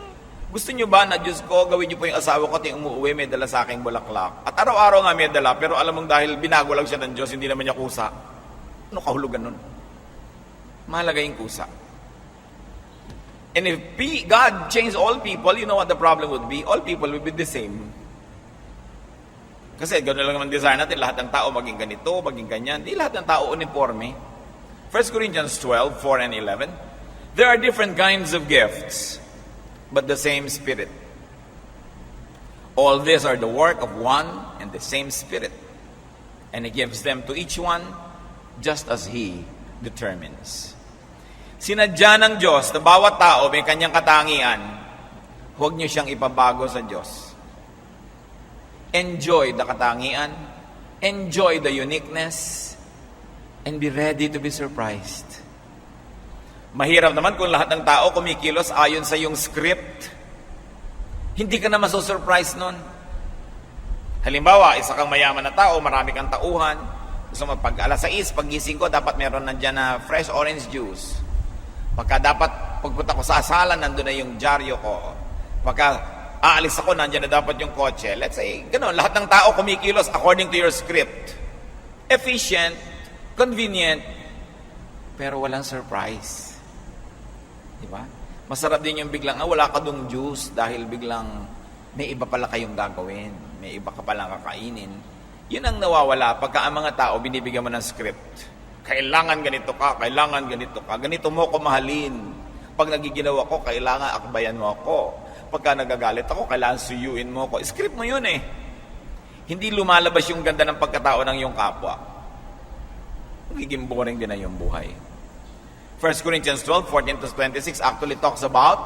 Gusto niyo ba na, Diyos ko, gawin niyo po yung asawa ko, ting umuwi, may dala sa aking bulaklak. At araw-araw nga may dala, pero alam mong dahil binago lang siya ng Diyos, hindi naman niya kusa. Ano kahulugan nun? Mahalaga yung kusa. And if God changed all people, you know what the problem would be? All people would be the same. Kasi gano'n lang naman desire natin, lahat ng tao maging ganito, maging ganyan. Di lahat ng tao uniforme. 1 Corinthians 12, 4 and 11. There are different kinds of gifts, but the same Spirit. All these are the work of one and the same Spirit. And He gives them to each one just as He determines. Sinadya ng Diyos na bawat tao may kanyang katangian. Huwag niyo siyang ipabago sa Diyos. Enjoy the katangian, enjoy the uniqueness, and be ready to be surprised. Mahirap naman kung lahat ng tao kumikilos ayon sa iyong script. Hindi ka na maso-surprise nun. Halimbawa, isa kang mayaman na tao, marami kang tauhan. Gusto mo, pag alas 6, paggising ko, dapat meron nandyan na fresh orange juice. Pagpunta ko sa asalan, nandun na yung dyaryo ko. Pagka aalis ako, nandyan na dapat yung kotse. Let's say, gano'n, lahat ng tao kumikilos according to your script. Efficient, convenient, pero walang surprise. Diba? Masarap din yung biglang, wala ka dong juice dahil biglang may iba pala kayong gagawin. May iba ka palang kakainin. Yun ang nawawala pagka ang mga tao binibigyan mo ng script. Kailangan ganito ka, kailangan ganito ka. Ganito mo ko mahalin. Pag nagiginawa ko, kailangan akbayan mo ako. Pagka nagagalit ako, kailangan suyuin mo ako. Script mo yun eh. Hindi lumalabas yung ganda ng pagkatao ng iyong kapwa. Magiging boring din na yung buhay. 1 Corinthians 12, 14 to 26 actually talks about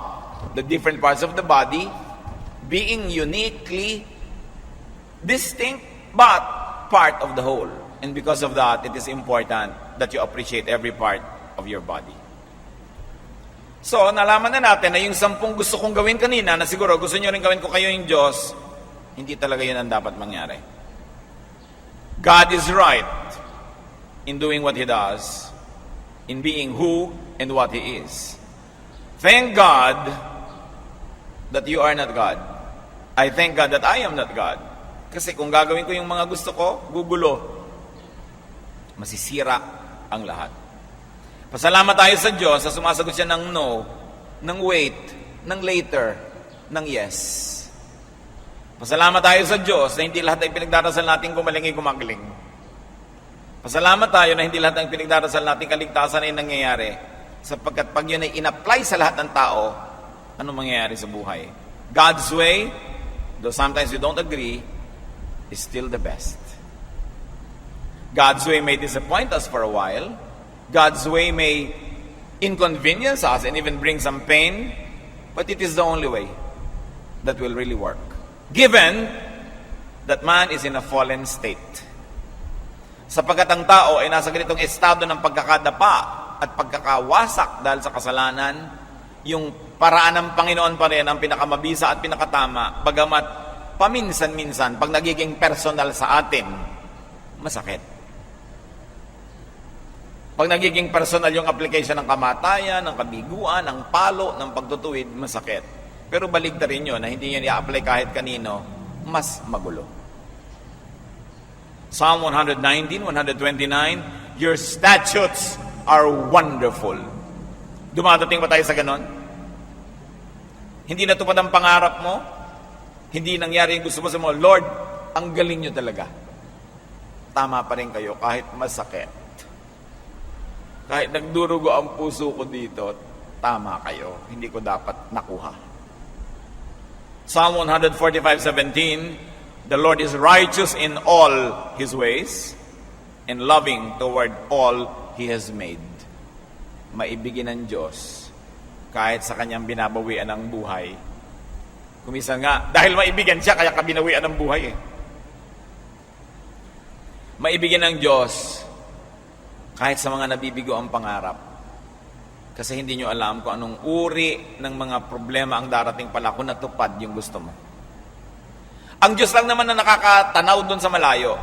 the different parts of the body being uniquely distinct but part of the whole. And because of that, it is important that you appreciate every part of your body. So, nalaman na natin na yung 10 gusto kong gawin kanina, na siguro gusto nyo rin gawin ko kayo yung Diyos, hindi talaga yun ang dapat mangyari. God is right in doing what He does, in being who and what He is. Thank God that you are not God. I thank God that I am not God. Kasi kung gagawin ko yung mga gusto ko, gugulo. Masisira ang lahat. Pasalamat tayo sa Diyos na sumasagot siya ng no, ng wait, ng later, ng yes. Pasalamat tayo sa Diyos na hindi lahat ng pinagdarasal natin gumaling ay gumagaling. Pasalamat tayo na hindi lahat ng pinagdarasal natin kaligtasan ay nangyayari. Sapagkat pag yun ay in-apply sa lahat ng tao, ano mangyayari sa buhay? God's way, though sometimes we don't agree, is still the best. God's way may disappoint us for a while. God's way may inconvenience us and even bring some pain, but it is the only way that will really work. Given that man is in a fallen state. Sapagkat ang tao ay nasa ganitong estado ng pagkakadapa at pagkakawasak dahil sa kasalanan, yung paraan ng Panginoon pa rin ang pinakamabisa at pinakatama, bagamat paminsan-minsan, pag nagiging personal sa atin, masakit. Pag nagiging personal yung application ng kamatayan, ng kabiguan, ng palo, ng pagtutuwid, masakit. Pero baligtad rin yun na hindi yun i-apply kahit kanino, mas magulo. Psalm 119, 129, your statutes are wonderful. Dumadating ba tayo sa ganon? Hindi natupad ang pangarap mo? Hindi nangyari yung gusto mo sa mo, Lord, ang galing nyo talaga. Tama pa rin kayo kahit masakit. Kahit nagdurugo ang puso ko dito, tama kayo. Hindi ko dapat nakuha. Psalm 145:17, the Lord is righteous in all His ways and loving toward all He has made. Maibigin ng Diyos kahit sa Kanyang binabawian ng buhay. Kumisan nga, dahil maibigan siya, kaya ka binawian ng buhay eh. Maibigin ng Diyos kahit sa mga nabibigo ang pangarap. Kasi hindi nyo alam kung anong uri ng mga problema ang darating pala kung natupad yung gusto mo. Ang Diyos lang naman na nakakatanaw doon sa malayo.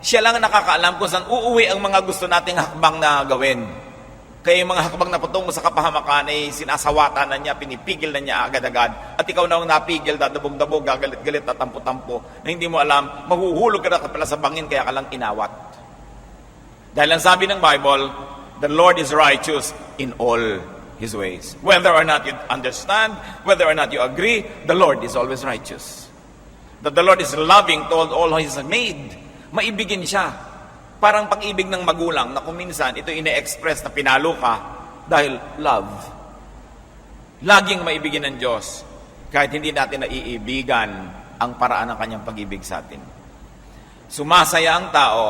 Siya lang ang nakakaalam kung saan uuwi ang mga gusto nating hakbang na gawin. Kaya yung mga hakbang na patungo sa kapahamakan ay sinasawatan na niya, pinipigil na niya agad-agad. At ikaw na ang napigil, dadabog-dabog, gagalit-galit, tatampo-tampo, na hindi mo alam, mahuhulog ka na pala sa bangin, kaya ka lang inawat. Dahil ang sabi ng Bible, the Lord is righteous in all His ways. Whether or not you understand, whether or not you agree, the Lord is always righteous. That the Lord is loving toward all He has made. Maibigin siya. Parang pag-ibig ng magulang na kung minsan ito ine-express na pinalo ka dahil love. Laging maibigin ng Diyos kahit hindi natin naiibigan ang paraan ng kanyang pag-ibig sa atin. Sumasaya ang tao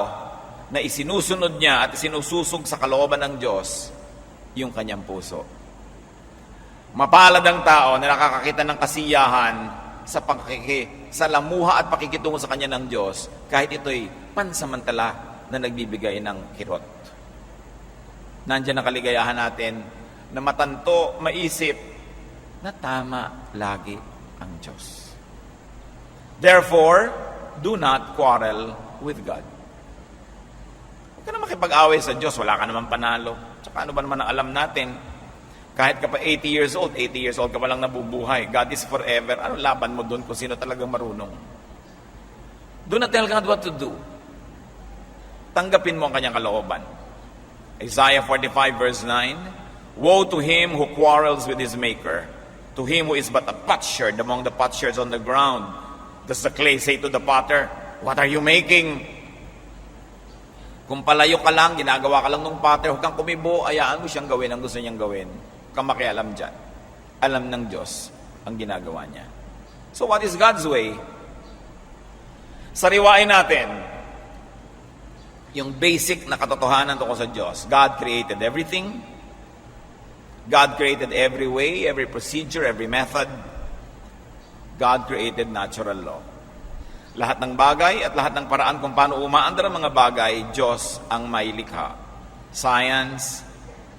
na isinusunod niya at isinususog sa kalooban ng Diyos yung kanyang puso. Mapalad ang tao na nakakakita ng kasiyahan sa lamuha at pakikitungo sa kanya ng Diyos kahit ito'y pansamantala na nagbibigay ng kirot. Nandiyan ang kaligayahan natin na matanto, maisip na tama lagi ang Diyos. Therefore, do not quarrel with God. Huwag ka na makipag-away sa Diyos, wala ka naman panalo. Tsaka ano ba naman ang alam natin? Kahit ka pa 80 years old ka pa lang nabubuhay. God is forever. Ano laban mo doon kung sino talagang marunong? Do not tell God what to do. Tanggapin mo ang kanyang kalooban. Isaiah 45 verse 9, Woe to him who quarrels with his maker, to him who is but a potsherd among the potsherds on the ground. Does the clay say to the potter, What are you making? Kung palayo ka lang, ginagawa ka lang ng potter, huwag kang kumibo, ayaan mo siyang gawin ang gusto niyang gawin. Huwag kang makialam dyan. Alam ng Diyos ang ginagawa niya. So what is God's way? Sariwain natin yung basic na katotohanan tungkol sa Diyos. God created everything. God created every way, every procedure, every method. God created natural law. Lahat ng bagay at lahat ng paraan kung paano umaandar ang mga bagay, Diyos ang may likha. Science,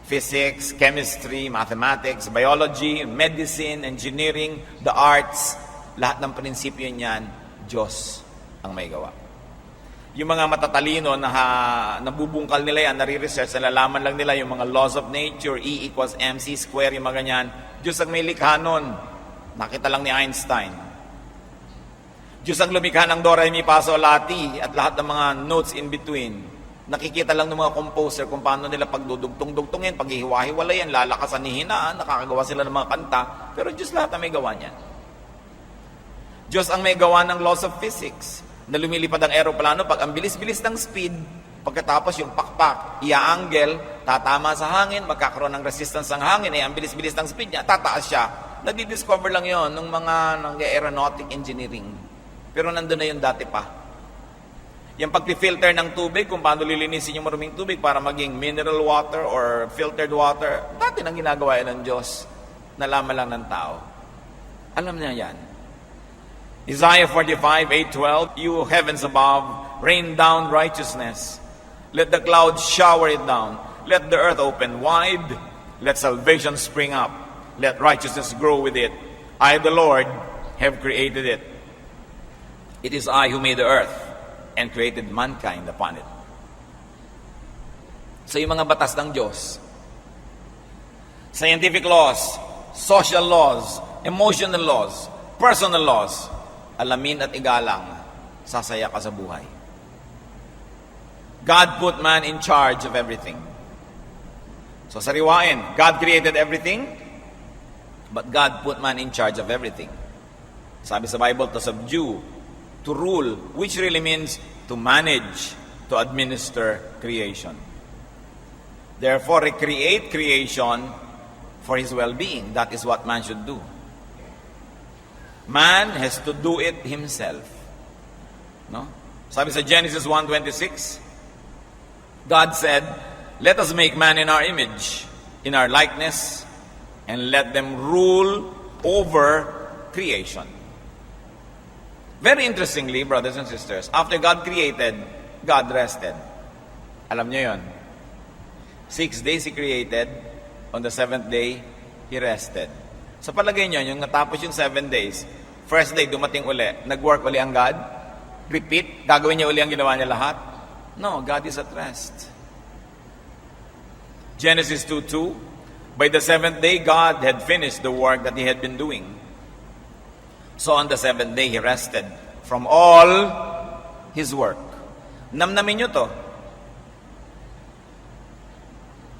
physics, chemistry, mathematics, biology, medicine, engineering, the arts, lahat ng prinsipyo niyan, Diyos ang may gawa. Yung mga matatalino na nabubungkal nila yan, nare-research, nalalaman lang nila yung mga laws of nature, E equals MC square, yung mga ganyan. Diyos ang may likha nun. Nakita lang ni Einstein. Diyos ang lumikha ng Do, Re, Mi, Fa, Sol, La, Ti at lahat ng mga notes in between. Nakikita lang ng mga composer kung paano nila pagdudugtong-dugtungin, paghihiwa-hiwalayan, lalakasan ni hinaan, nakakagawa sila ng mga kanta. Pero Diyos lahat ang may gawa niyan. Diyos ang may gawa ng laws of physics, na lumilipad ang aeroplano pag ang bilis-bilis ng speed, pagkatapos yung pakpak, ia-angle, tatama sa hangin, magkakaroon ng resistance ang hangin, ang bilis-bilis ng speed niya, tataas siya. Nadi-discover lang yon ng mga aeronautic engineering. Pero nandun na yun dati pa. Yung pag-filter ng tubig, kung paano lilinisin yung maruming tubig para maging mineral water or filtered water, dati nang ginagawa yan ng Diyos, nalaman lang ng tao. Alam niya yan. Isaiah 45, 8-12, You heavens above, rain down righteousness. Let the clouds shower it down. Let the earth open wide. Let salvation spring up. Let righteousness grow with it. I, the Lord, have created it. It is I who made the earth and created mankind upon it. So yung mga batas ng Diyos, scientific laws, social laws, emotional laws, personal laws, alamin at igalang, sasaya ka sa buhay. God put man in charge of everything. So sariwain, God created everything, but God put man in charge of everything. Sabi sa Bible, to subdue, to rule, which really means to manage, to administer creation. Therefore, recreate creation for his well-being. That is what man should do. Man has to do it himself. No? Sabi sa Genesis 1:26, God said, Let us make man in our image, in our likeness, and let them rule over creation. Very interestingly, brothers and sisters, after God created, God rested. Alam niyo yon. 6 days He created, on the 7th day, He rested. Sa palagay nyo, yung natapos yung 7 days, first day, dumating uli, nag-work uli ang God? Repeat? Gagawin niya uli ang ginawa niya lahat? No, God is at rest. Genesis 2:2, by the 7th day, God had finished the work that He had been doing. So on the 7th day, He rested from all His work. Namnamin nyo to.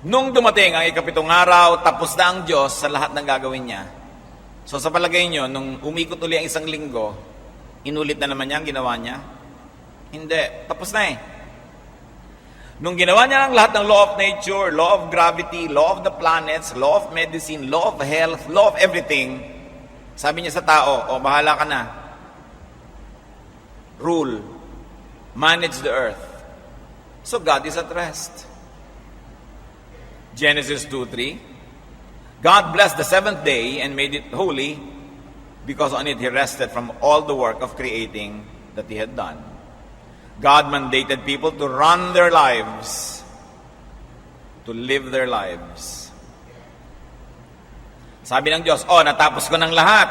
Nung dumating ang ikapitong araw, tapos na ang Diyos sa lahat ng gagawin niya. So sa palagay nyo, nung umikot uli ang isang linggo, inulit na naman niya ang ginawa niya? Hindi. Tapos na eh. Nung ginawa niya ang lahat ng law of nature, law of gravity, law of the planets, law of medicine, law of health, law of everything, sabi niya sa tao, o bahala ka na. Rule. Manage the earth. So God is at rest. Genesis 2:3. God blessed the seventh day and made it holy because on it He rested from all the work of creating that He had done. God mandated people to run their lives, to live their lives. Sabi ng Diyos, natapos ko ng lahat.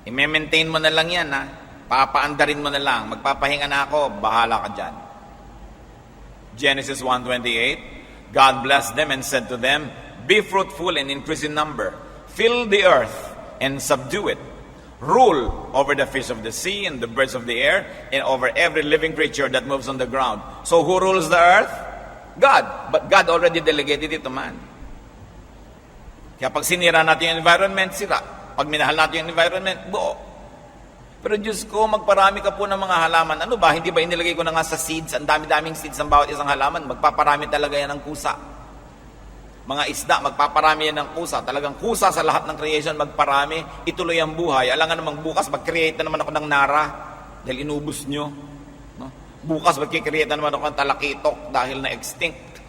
I-maintain mo na lang yan, ha? Papaandarin mo na lang. Magpapahinga na ako, bahala ka dyan. Genesis 1:28, God blessed them and said to them, be fruitful and increase in number. Fill the earth and subdue it. Rule over the fish of the sea and the birds of the air and over every living creature that moves on the ground. So who rules the earth? God. But God already delegated it to man. Kaya pag sinira natin yung environment, sira. Pag minahal natin yung environment, buo. Pero Diyos ko, magparami ka po ng mga halaman. Ano ba? Hindi ba inilagay ko na nga sa seeds? Ang dami-daming seeds ng bawat isang halaman. Magpaparami talaga yan ng kusa. Mga isda, magpaparami yan ng kusa. Talagang kusa sa lahat ng creation, magparami. Ituloy ang buhay. Alangan namang bukas, mag-create na naman ako ng nara dahil inubos nyo. No? Bukas, mag-create na naman ako ng talakitok dahil na-extinct.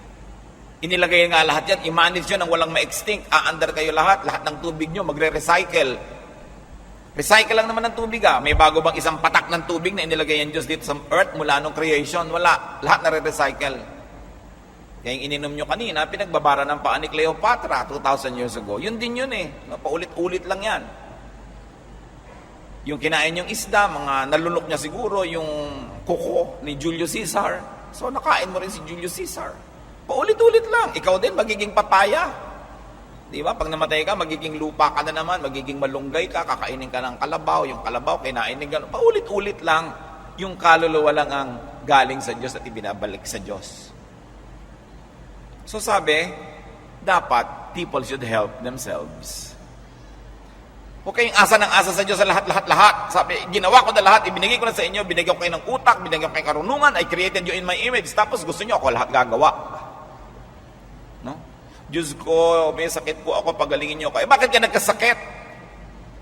Inilagay nga lahat yan. I-manage yun ang walang ma-extinct. Aandar kayo lahat. Lahat ng tubig nyo, magre-recycle. Recycle lang naman ng tubig. May bago bang isang patak ng tubig na inilagay yan Diyos dito sa earth mula nung creation? Wala. Lahat na re-recycle. Kaya yung ininom nyo kanina, pinagbabara ng paa ni Cleopatra 2,000 years ago. Yun din yun eh. Paulit-ulit lang yan. Yung kinain yung isda, mga nalunok niya siguro, yung kuko ni Julius Caesar. So nakain mo rin si Julius Caesar. Paulit-ulit lang. Ikaw din, magiging papaya. Di ba? Pag namatay ka, magiging lupa ka na naman, magiging malunggay ka, kakainin ka ng kalabaw, yung kalabaw, kinain ng gano'n. Paulit-ulit lang. Yung kaluluwa lang ang galing sa Diyos at ibinabalik sa Diyos. So sabi, dapat people should help themselves. Huwag kayong asa ng asa sa Diyos sa lahat. Sabi, ginawa ko na lahat, ibinigay ko na sa inyo, binigyan ko kayo ng utak, binigyan ko kayo ng karunungan, I created you in my image, tapos gusto nyo ako lahat gagawa. No? Diyos ko, may sakit po ako, pagalingin nyo ako. Bakit ka nagkasakit?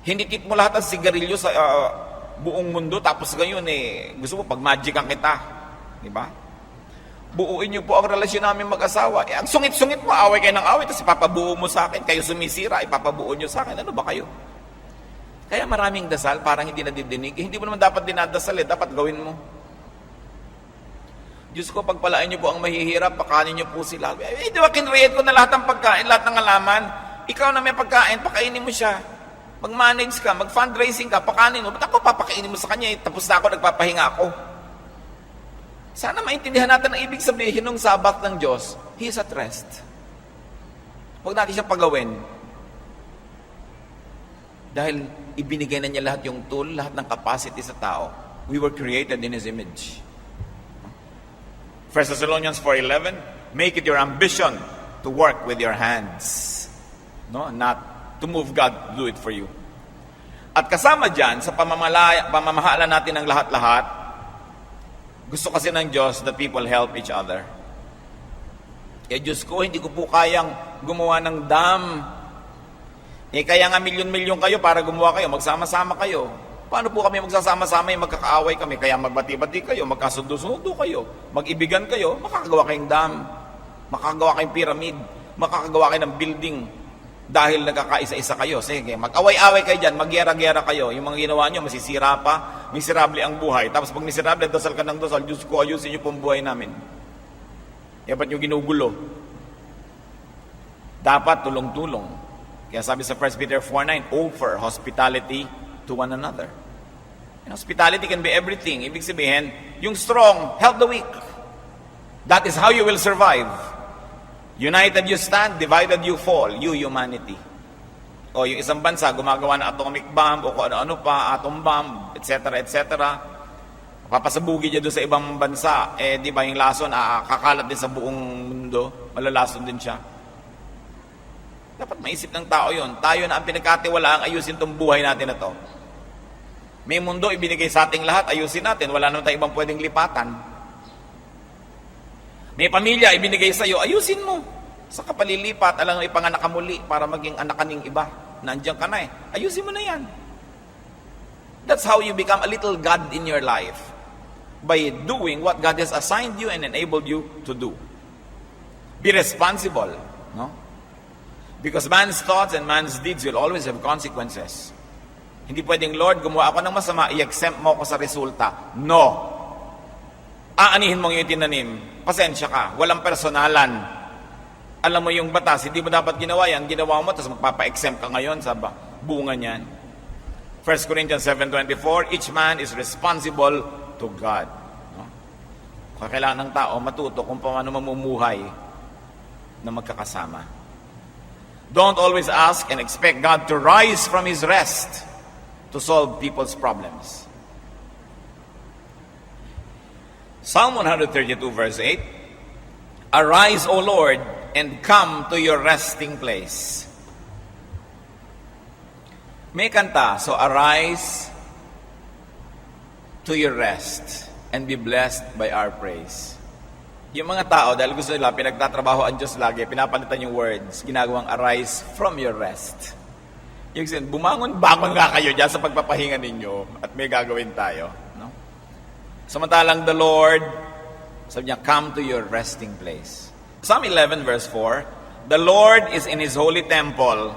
Hinitit mo lahat ng sigarilyo sa buong mundo, tapos ngayon gusto mo pag-magican kita. Di ba? Buuin niyo po ang relasyon namin mag-asawa. Ang sungit-sungit mo, away kayo ng away, tapos ipapabuo mo sa akin. Kayo sumisira, ipapabuo niyo sa akin. Ano ba kayo? Kaya maraming dasal, parang hindi nadidinig. Hindi mo naman dapat dinadasal dapat gawin mo. Diyos ko, pagpalain niyo po ang mahihirap, pakanin niyo po sila. Di ba, kinreate ko na lahat ng pagkain, lahat ng halaman. Ikaw na may pagkain, pakainin mo siya. Mag-manage ka, mag-fundraising ka, pakanin mo. Ba't ako papakainin mo sa kanya? Tapos na ako, nagpapahinga ako. Sana maintindihan natin ang ibig sabihin ng Sabbath ng Diyos. He is at rest. Huwag natin siya pagawin. Dahil ibinigay na niya lahat yung tool, lahat ng capacity sa tao. We were created in His image. 1 Thessalonians 4:11, make it your ambition to work with your hands. No, not to move God, do it for you. At kasama dyan, sa pamamahala natin ng lahat-lahat, gusto kasi ng Diyos that people help each other. Kaya Diyos ko, hindi ko po kayang gumawa ng dam. Kaya nga milyon-milyon kayo para gumawa kayo, magsama-sama kayo. Paano po kami magsasama-sama yung magkakaaway kami? Kaya magbati-bati kayo, magkasundo-sundo kayo, mag-ibigan kayo, makakagawa kayong dam, makakagawa kayong pyramid, makakagawa kayo ng building dahil nagkakaisa-isa kayo. Sige, mag-away-away kayo dyan, magyera-gera kayo. Yung mga ginawa nyo, masisira pa, miserable ang buhay. Tapos pag miserable, dasal ka ng dasal, Diyos ko, ayusin nyo pong buhay namin. Ba't nyo ginugulo? Dapat tulong-tulong. Kaya sabi sa 1 Peter 4:9, offer hospitality to one another. And hospitality can be everything. Ibig sabihin, yung strong, help the weak. That is how you will survive. United you stand, divided you fall. You, humanity. O yung isang bansa, gumagawa ng atomic bomb, o kung ano-ano pa, atom bomb, etc., etc. Papasabugi niya doon sa ibang bansa, di ba yung lason, kakalat din sa buong mundo, malalason din siya. Dapat maisip ng tao yon. Tayo na ang pinagkatiwalaan, ayusin tong buhay natin na to. May mundo ibinigay sa ating lahat, ayusin natin, wala naman tayong ibang pwedeng lipatan. May pamilya ibinigay sa iyo, ayusin mo. Sa kapalilipat, alam mo ipanganak ka muli para maging anak ka ng iba. Nandiyan ka na ayusin mo na yan. That's how you become a little God in your life. By doing what God has assigned you and enabled you to do. Be responsible, no? Because man's thoughts and man's deeds will always have consequences. Hindi pwedeng, Lord, gumawa ako ng masama, i-exempt mo ako sa resulta. No. Aanihin mo yung tinanim. Pasensya ka. Walang personalan. Alam mo yung batas, hindi mo dapat ginawa yan. Ginawa mo, tapos magpapa-exempt ka ngayon sa bunga niyan. 1 Corinthians 7:24, each man is responsible to God. No? Kailangan ng tao matuto kung paano mamumuhay na magkakasama. Don't always ask and expect God to rise from His rest to solve people's problems. Psalm 132 verse 8, arise, O Lord, and come to your resting place. May kanta, so arise to your rest and be blessed by our praise. Yung mga tao, dahil gusto nila, pinagtatrabaho ang Diyos lagi, pinapalitan yung words, ginagawang arise from your rest. Yung sabihin, bangon nga kayo dyan sa pagpapahinga ninyo at may gagawin tayo. No? Samantalang the Lord, sabi niya, come to your resting place. Psalm 11 verse 4, the Lord is in His holy temple,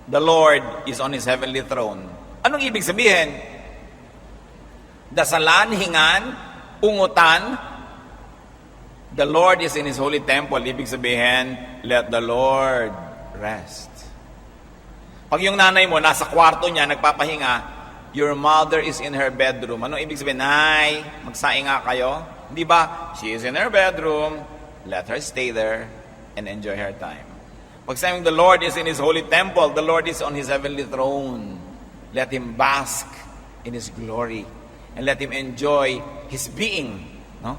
the Lord is on His heavenly throne. Anong ibig sabihin? Dasalan, hingan, ungutan, the Lord is in His holy temple. Ibig sabihin, let the Lord rest. Pag yung nanay mo, nasa kwarto niya, nagpapahinga, your mother is in her bedroom. Anong ibig sabihin? Nay, magsaing nga kayo. Di ba? She is in her bedroom. Let her stay there and enjoy her time. Pag saying the Lord is in His holy temple, the Lord is on His heavenly throne. Let Him bask in His glory. And let Him enjoy His being. No?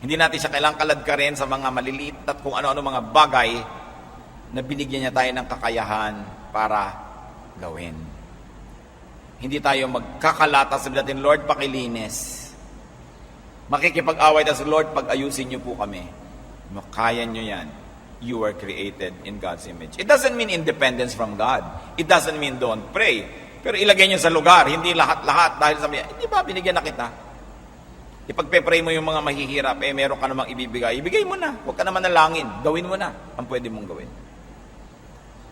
Hindi natin siya kailangang kaladkarin sa mga maliliit at kung ano-ano mga bagay na binigyan niya tayo ng kakayahan para gawin. Hindi tayo magkakalata sa natin, Lord, pakilinis. Makikipag-away tayo sa Lord, pag-ayusin niyo po kami. Kaya niyo yan. You were created in God's image. It doesn't mean independence from God. It doesn't mean don't pray. Pero ilagay niyo sa lugar, hindi lahat-lahat dahil sabi niya, hindi ba binigyan na kita? Ipagpe-pray mo yung mga mahihirap, meron ka namang ibibigay. Ibigay mo na. Huwag ka naman nalangin. Gawin mo na ang pwede mong gawin.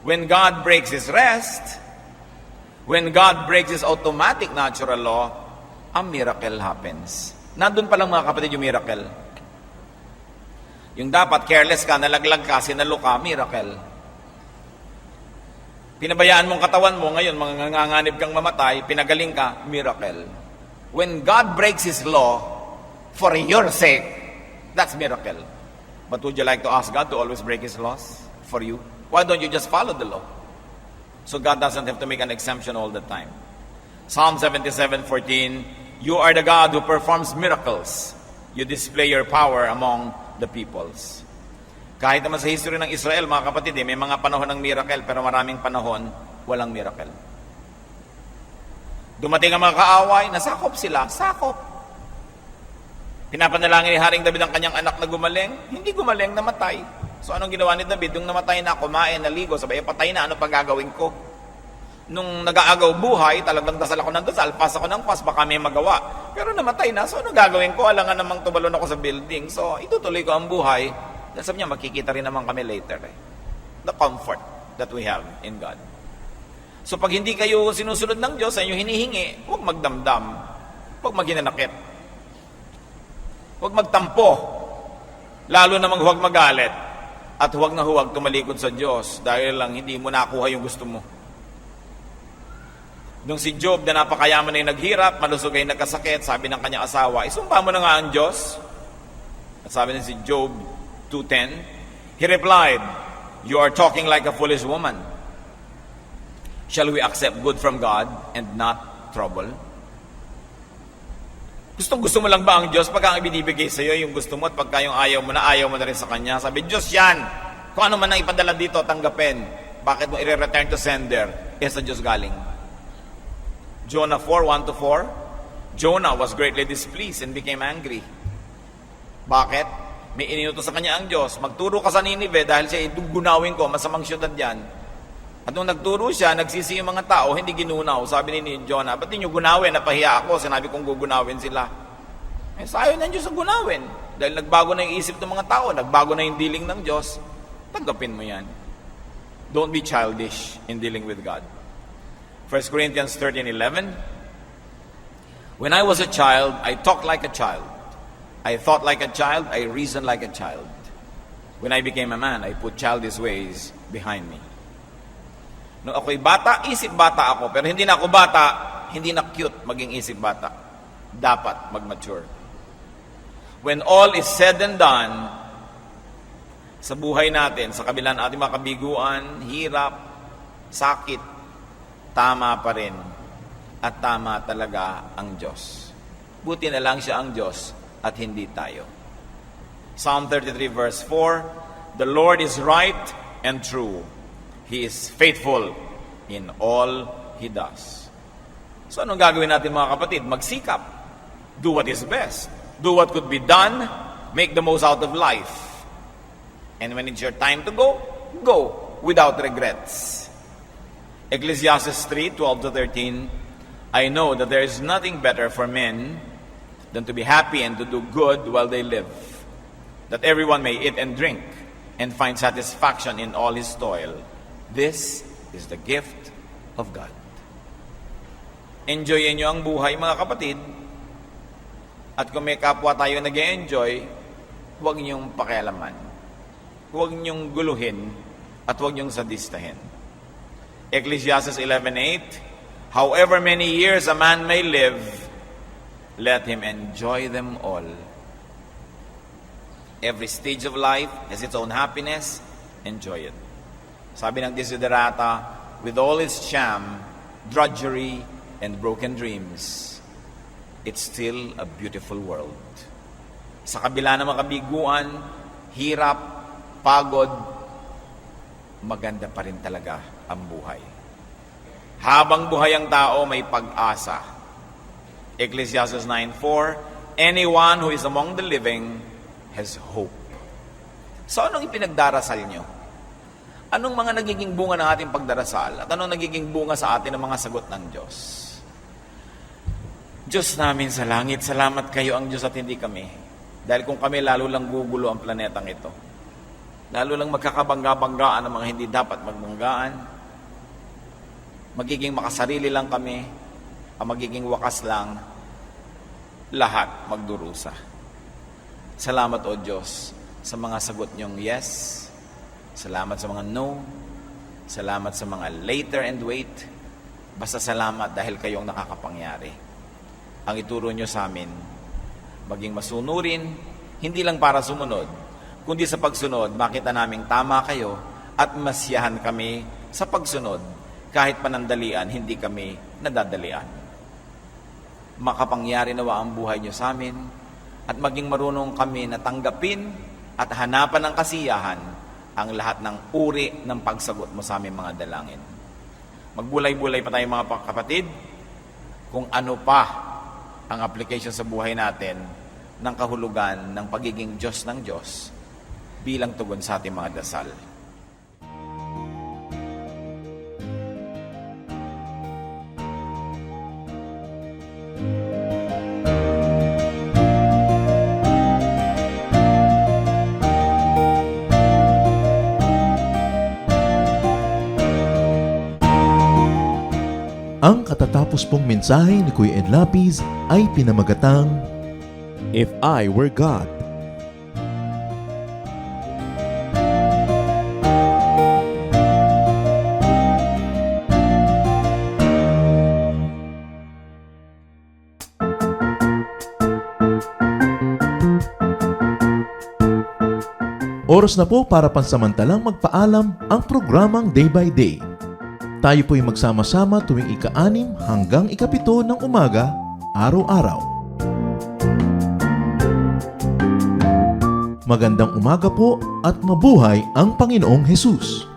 When God breaks His rest, when God breaks His automatic natural law, a miracle happens. Nandun pa lang mga kapatid yung miracle. Yung dapat careless ka, nalaglag ka, sinalo ka, miracle. Pinabayaan mong katawan mo, ngayon manganganib kang mamatay, pinagaling ka, miracle. When God breaks His law for your sake, that's miracle. But would you like to ask God to always break His laws for you? Why don't you just follow the law? So God doesn't have to make an exemption all the time. Psalm 77:14, you are the God who performs miracles. You display your power among the peoples. Kahit naman sa history ng Israel, mga kapatid, may mga panahon ng miracle, pero maraming panahon, walang miracle. Dumating ang mga kaaway, nasakop sila, sakop. Pinapanalangin ni Haring David ang kanyang anak na gumaling, hindi gumaling, namatay. So anong ginawa ni David? Nung namatay na, kumain, naligo, sabay, patay na, ano pang gagawin ko? Nung nag-aagaw buhay, talagang dasal ako ng dasal, pas ako ng pas, baka may magawa. Pero namatay na, so ano gagawin ko? Alangan namang tumalon ako sa building. So itutuloy ko ang buhay. Dahil sabi niya, makikita rin naman kami later. The comfort that we have in God. So pag hindi kayo sinusunod ng Diyos, sa inyo hinihingi, huwag magdamdam. Huwag maghinanakit. Huwag magtampo. Lalo namang huwag magalit. At huwag na huwag tumalikod sa Diyos dahil lang hindi mo nakuha yung gusto mo. Nung si Job na napakayaman na naghirap, malusog ay nagkasakit, sabi ng kanyang asawa, isumpa mo na nga ang Diyos. At sabi na si Job 2:10, he replied, you are talking like a foolish woman. Shall we accept good from God and not trouble? Gusto mo lang ba ang Diyos pagka ang ibinibigay sa iyo yung gusto mo at pagka yung ayaw mo na rin sa Kanya? Sabi, Diyos yan. Kung ano man ang ipadala dito, tanggapin. Bakit mo i-return to sender? Sa Diyos galing. Jonah 4:1-4. Jonah was greatly displeased and became angry. Bakit? May iniutos sa kanya ang Diyos. Magturo ka sa Ninive dahil siya gunawin ko, masamang syudad yan. At nung nagturo siya, nagsisi yung mga tao, hindi ginunaw. Sabi ni Jonah, ba't niyo gunawin? Napahiya ako, sinabi kong gugunawin sila. Sayo ng Diyos ang gunawin. Dahil nagbago na yung isip ng mga tao, nagbago na yung dealing ng Diyos, tanggapin mo yan. Don't be childish in dealing with God. 1 Corinthians 13:11. When I was a child, I talked like a child. I thought like a child, I reasoned like a child. When I became a man, I put childish ways behind me. Nung ako'y bata, isip bata ako. Pero hindi na ako bata, hindi na cute maging isip bata. Dapat mag-mature. When all is said and done, sa buhay natin, sa kabila ng ating mga kabiguan, hirap, sakit, tama pa rin. At tama talaga ang Diyos. Buti na lang siya ang Diyos at hindi tayo. Psalm 33 verse 4, the Lord is right and true. He is faithful in all He does. So anong gagawin natin mga kapatid? Magsikap. Do what is best. Do what could be done. Make the most out of life. And when it's your time to go, go without regrets. Ecclesiastes 3:12-13, I know that there is nothing better for men than to be happy and to do good while they live, that everyone may eat and drink and find satisfaction in all his toil. This is the gift of God. Enjoyin nyo ang buhay, mga kapatid. At kung may kapwa tayo nag-enjoy, huwag nyong pakialaman. Huwag nyong guluhin at huwag nyong sadistahin. Ecclesiastes 11:8, however many years a man may live, let him enjoy them all. Every stage of life has its own happiness. Enjoy it. Sabi ng Desiderata, with all its sham, drudgery, and broken dreams, it's still a beautiful world. Sa kabila ng mga kabiguan, hirap, pagod, maganda pa rin talaga ang buhay. Habang buhay ang tao, may pag-asa. Ecclesiastes 9:4, anyone who is among the living has hope. So anong ipinagdarasal nyo? Anong mga nagiging bunga ng ating pagdarasal? At anong nagiging bunga sa atin ng mga sagot ng Diyos? Diyos namin sa langit, salamat kayo ang Diyos at hindi kami. Dahil kung kami, lalo lang gugulo ang planetang ito. Lalo lang magkakabangga-banggaan ng mga hindi dapat magbanggaan. Magiging makasarili lang kami. Ang magiging wakas lang, lahat magdurusa. Salamat o Diyos sa mga sagot niyong yes. Salamat sa mga no. Salamat sa mga later and wait. Basta salamat dahil kayong nakakapangyari. Ang ituro niyo sa amin, maging masunurin, hindi lang para sumunod, kundi sa pagsunod, makita naming tama kayo at masiyahan kami sa pagsunod kahit panandalian, hindi kami nadadalian. Makapangyari nawa ang buhay niyo sa amin at maging marunong kami na tanggapin at hanapan ng kasiyahan ang lahat ng uri ng pagsagot mo sa aming mga dalangin. Magbulay-bulay pa tayo mga kapatid kung ano pa ang application sa buhay natin ng kahulugan ng pagiging Diyos ng Diyos bilang tugon sa ating mga dasal. Ang katatapos pong mensahe ni Kuya Ed Lapiz ay pinamagatang, If I Were God. Oras na po para pansamantalang magpaalam ang programang Day by Day. Tayo po'y magsama-sama tuwing ika-6 hanggang ika-7 ng umaga, araw-araw. Magandang umaga po at mabuhay ang Panginoong Hesus!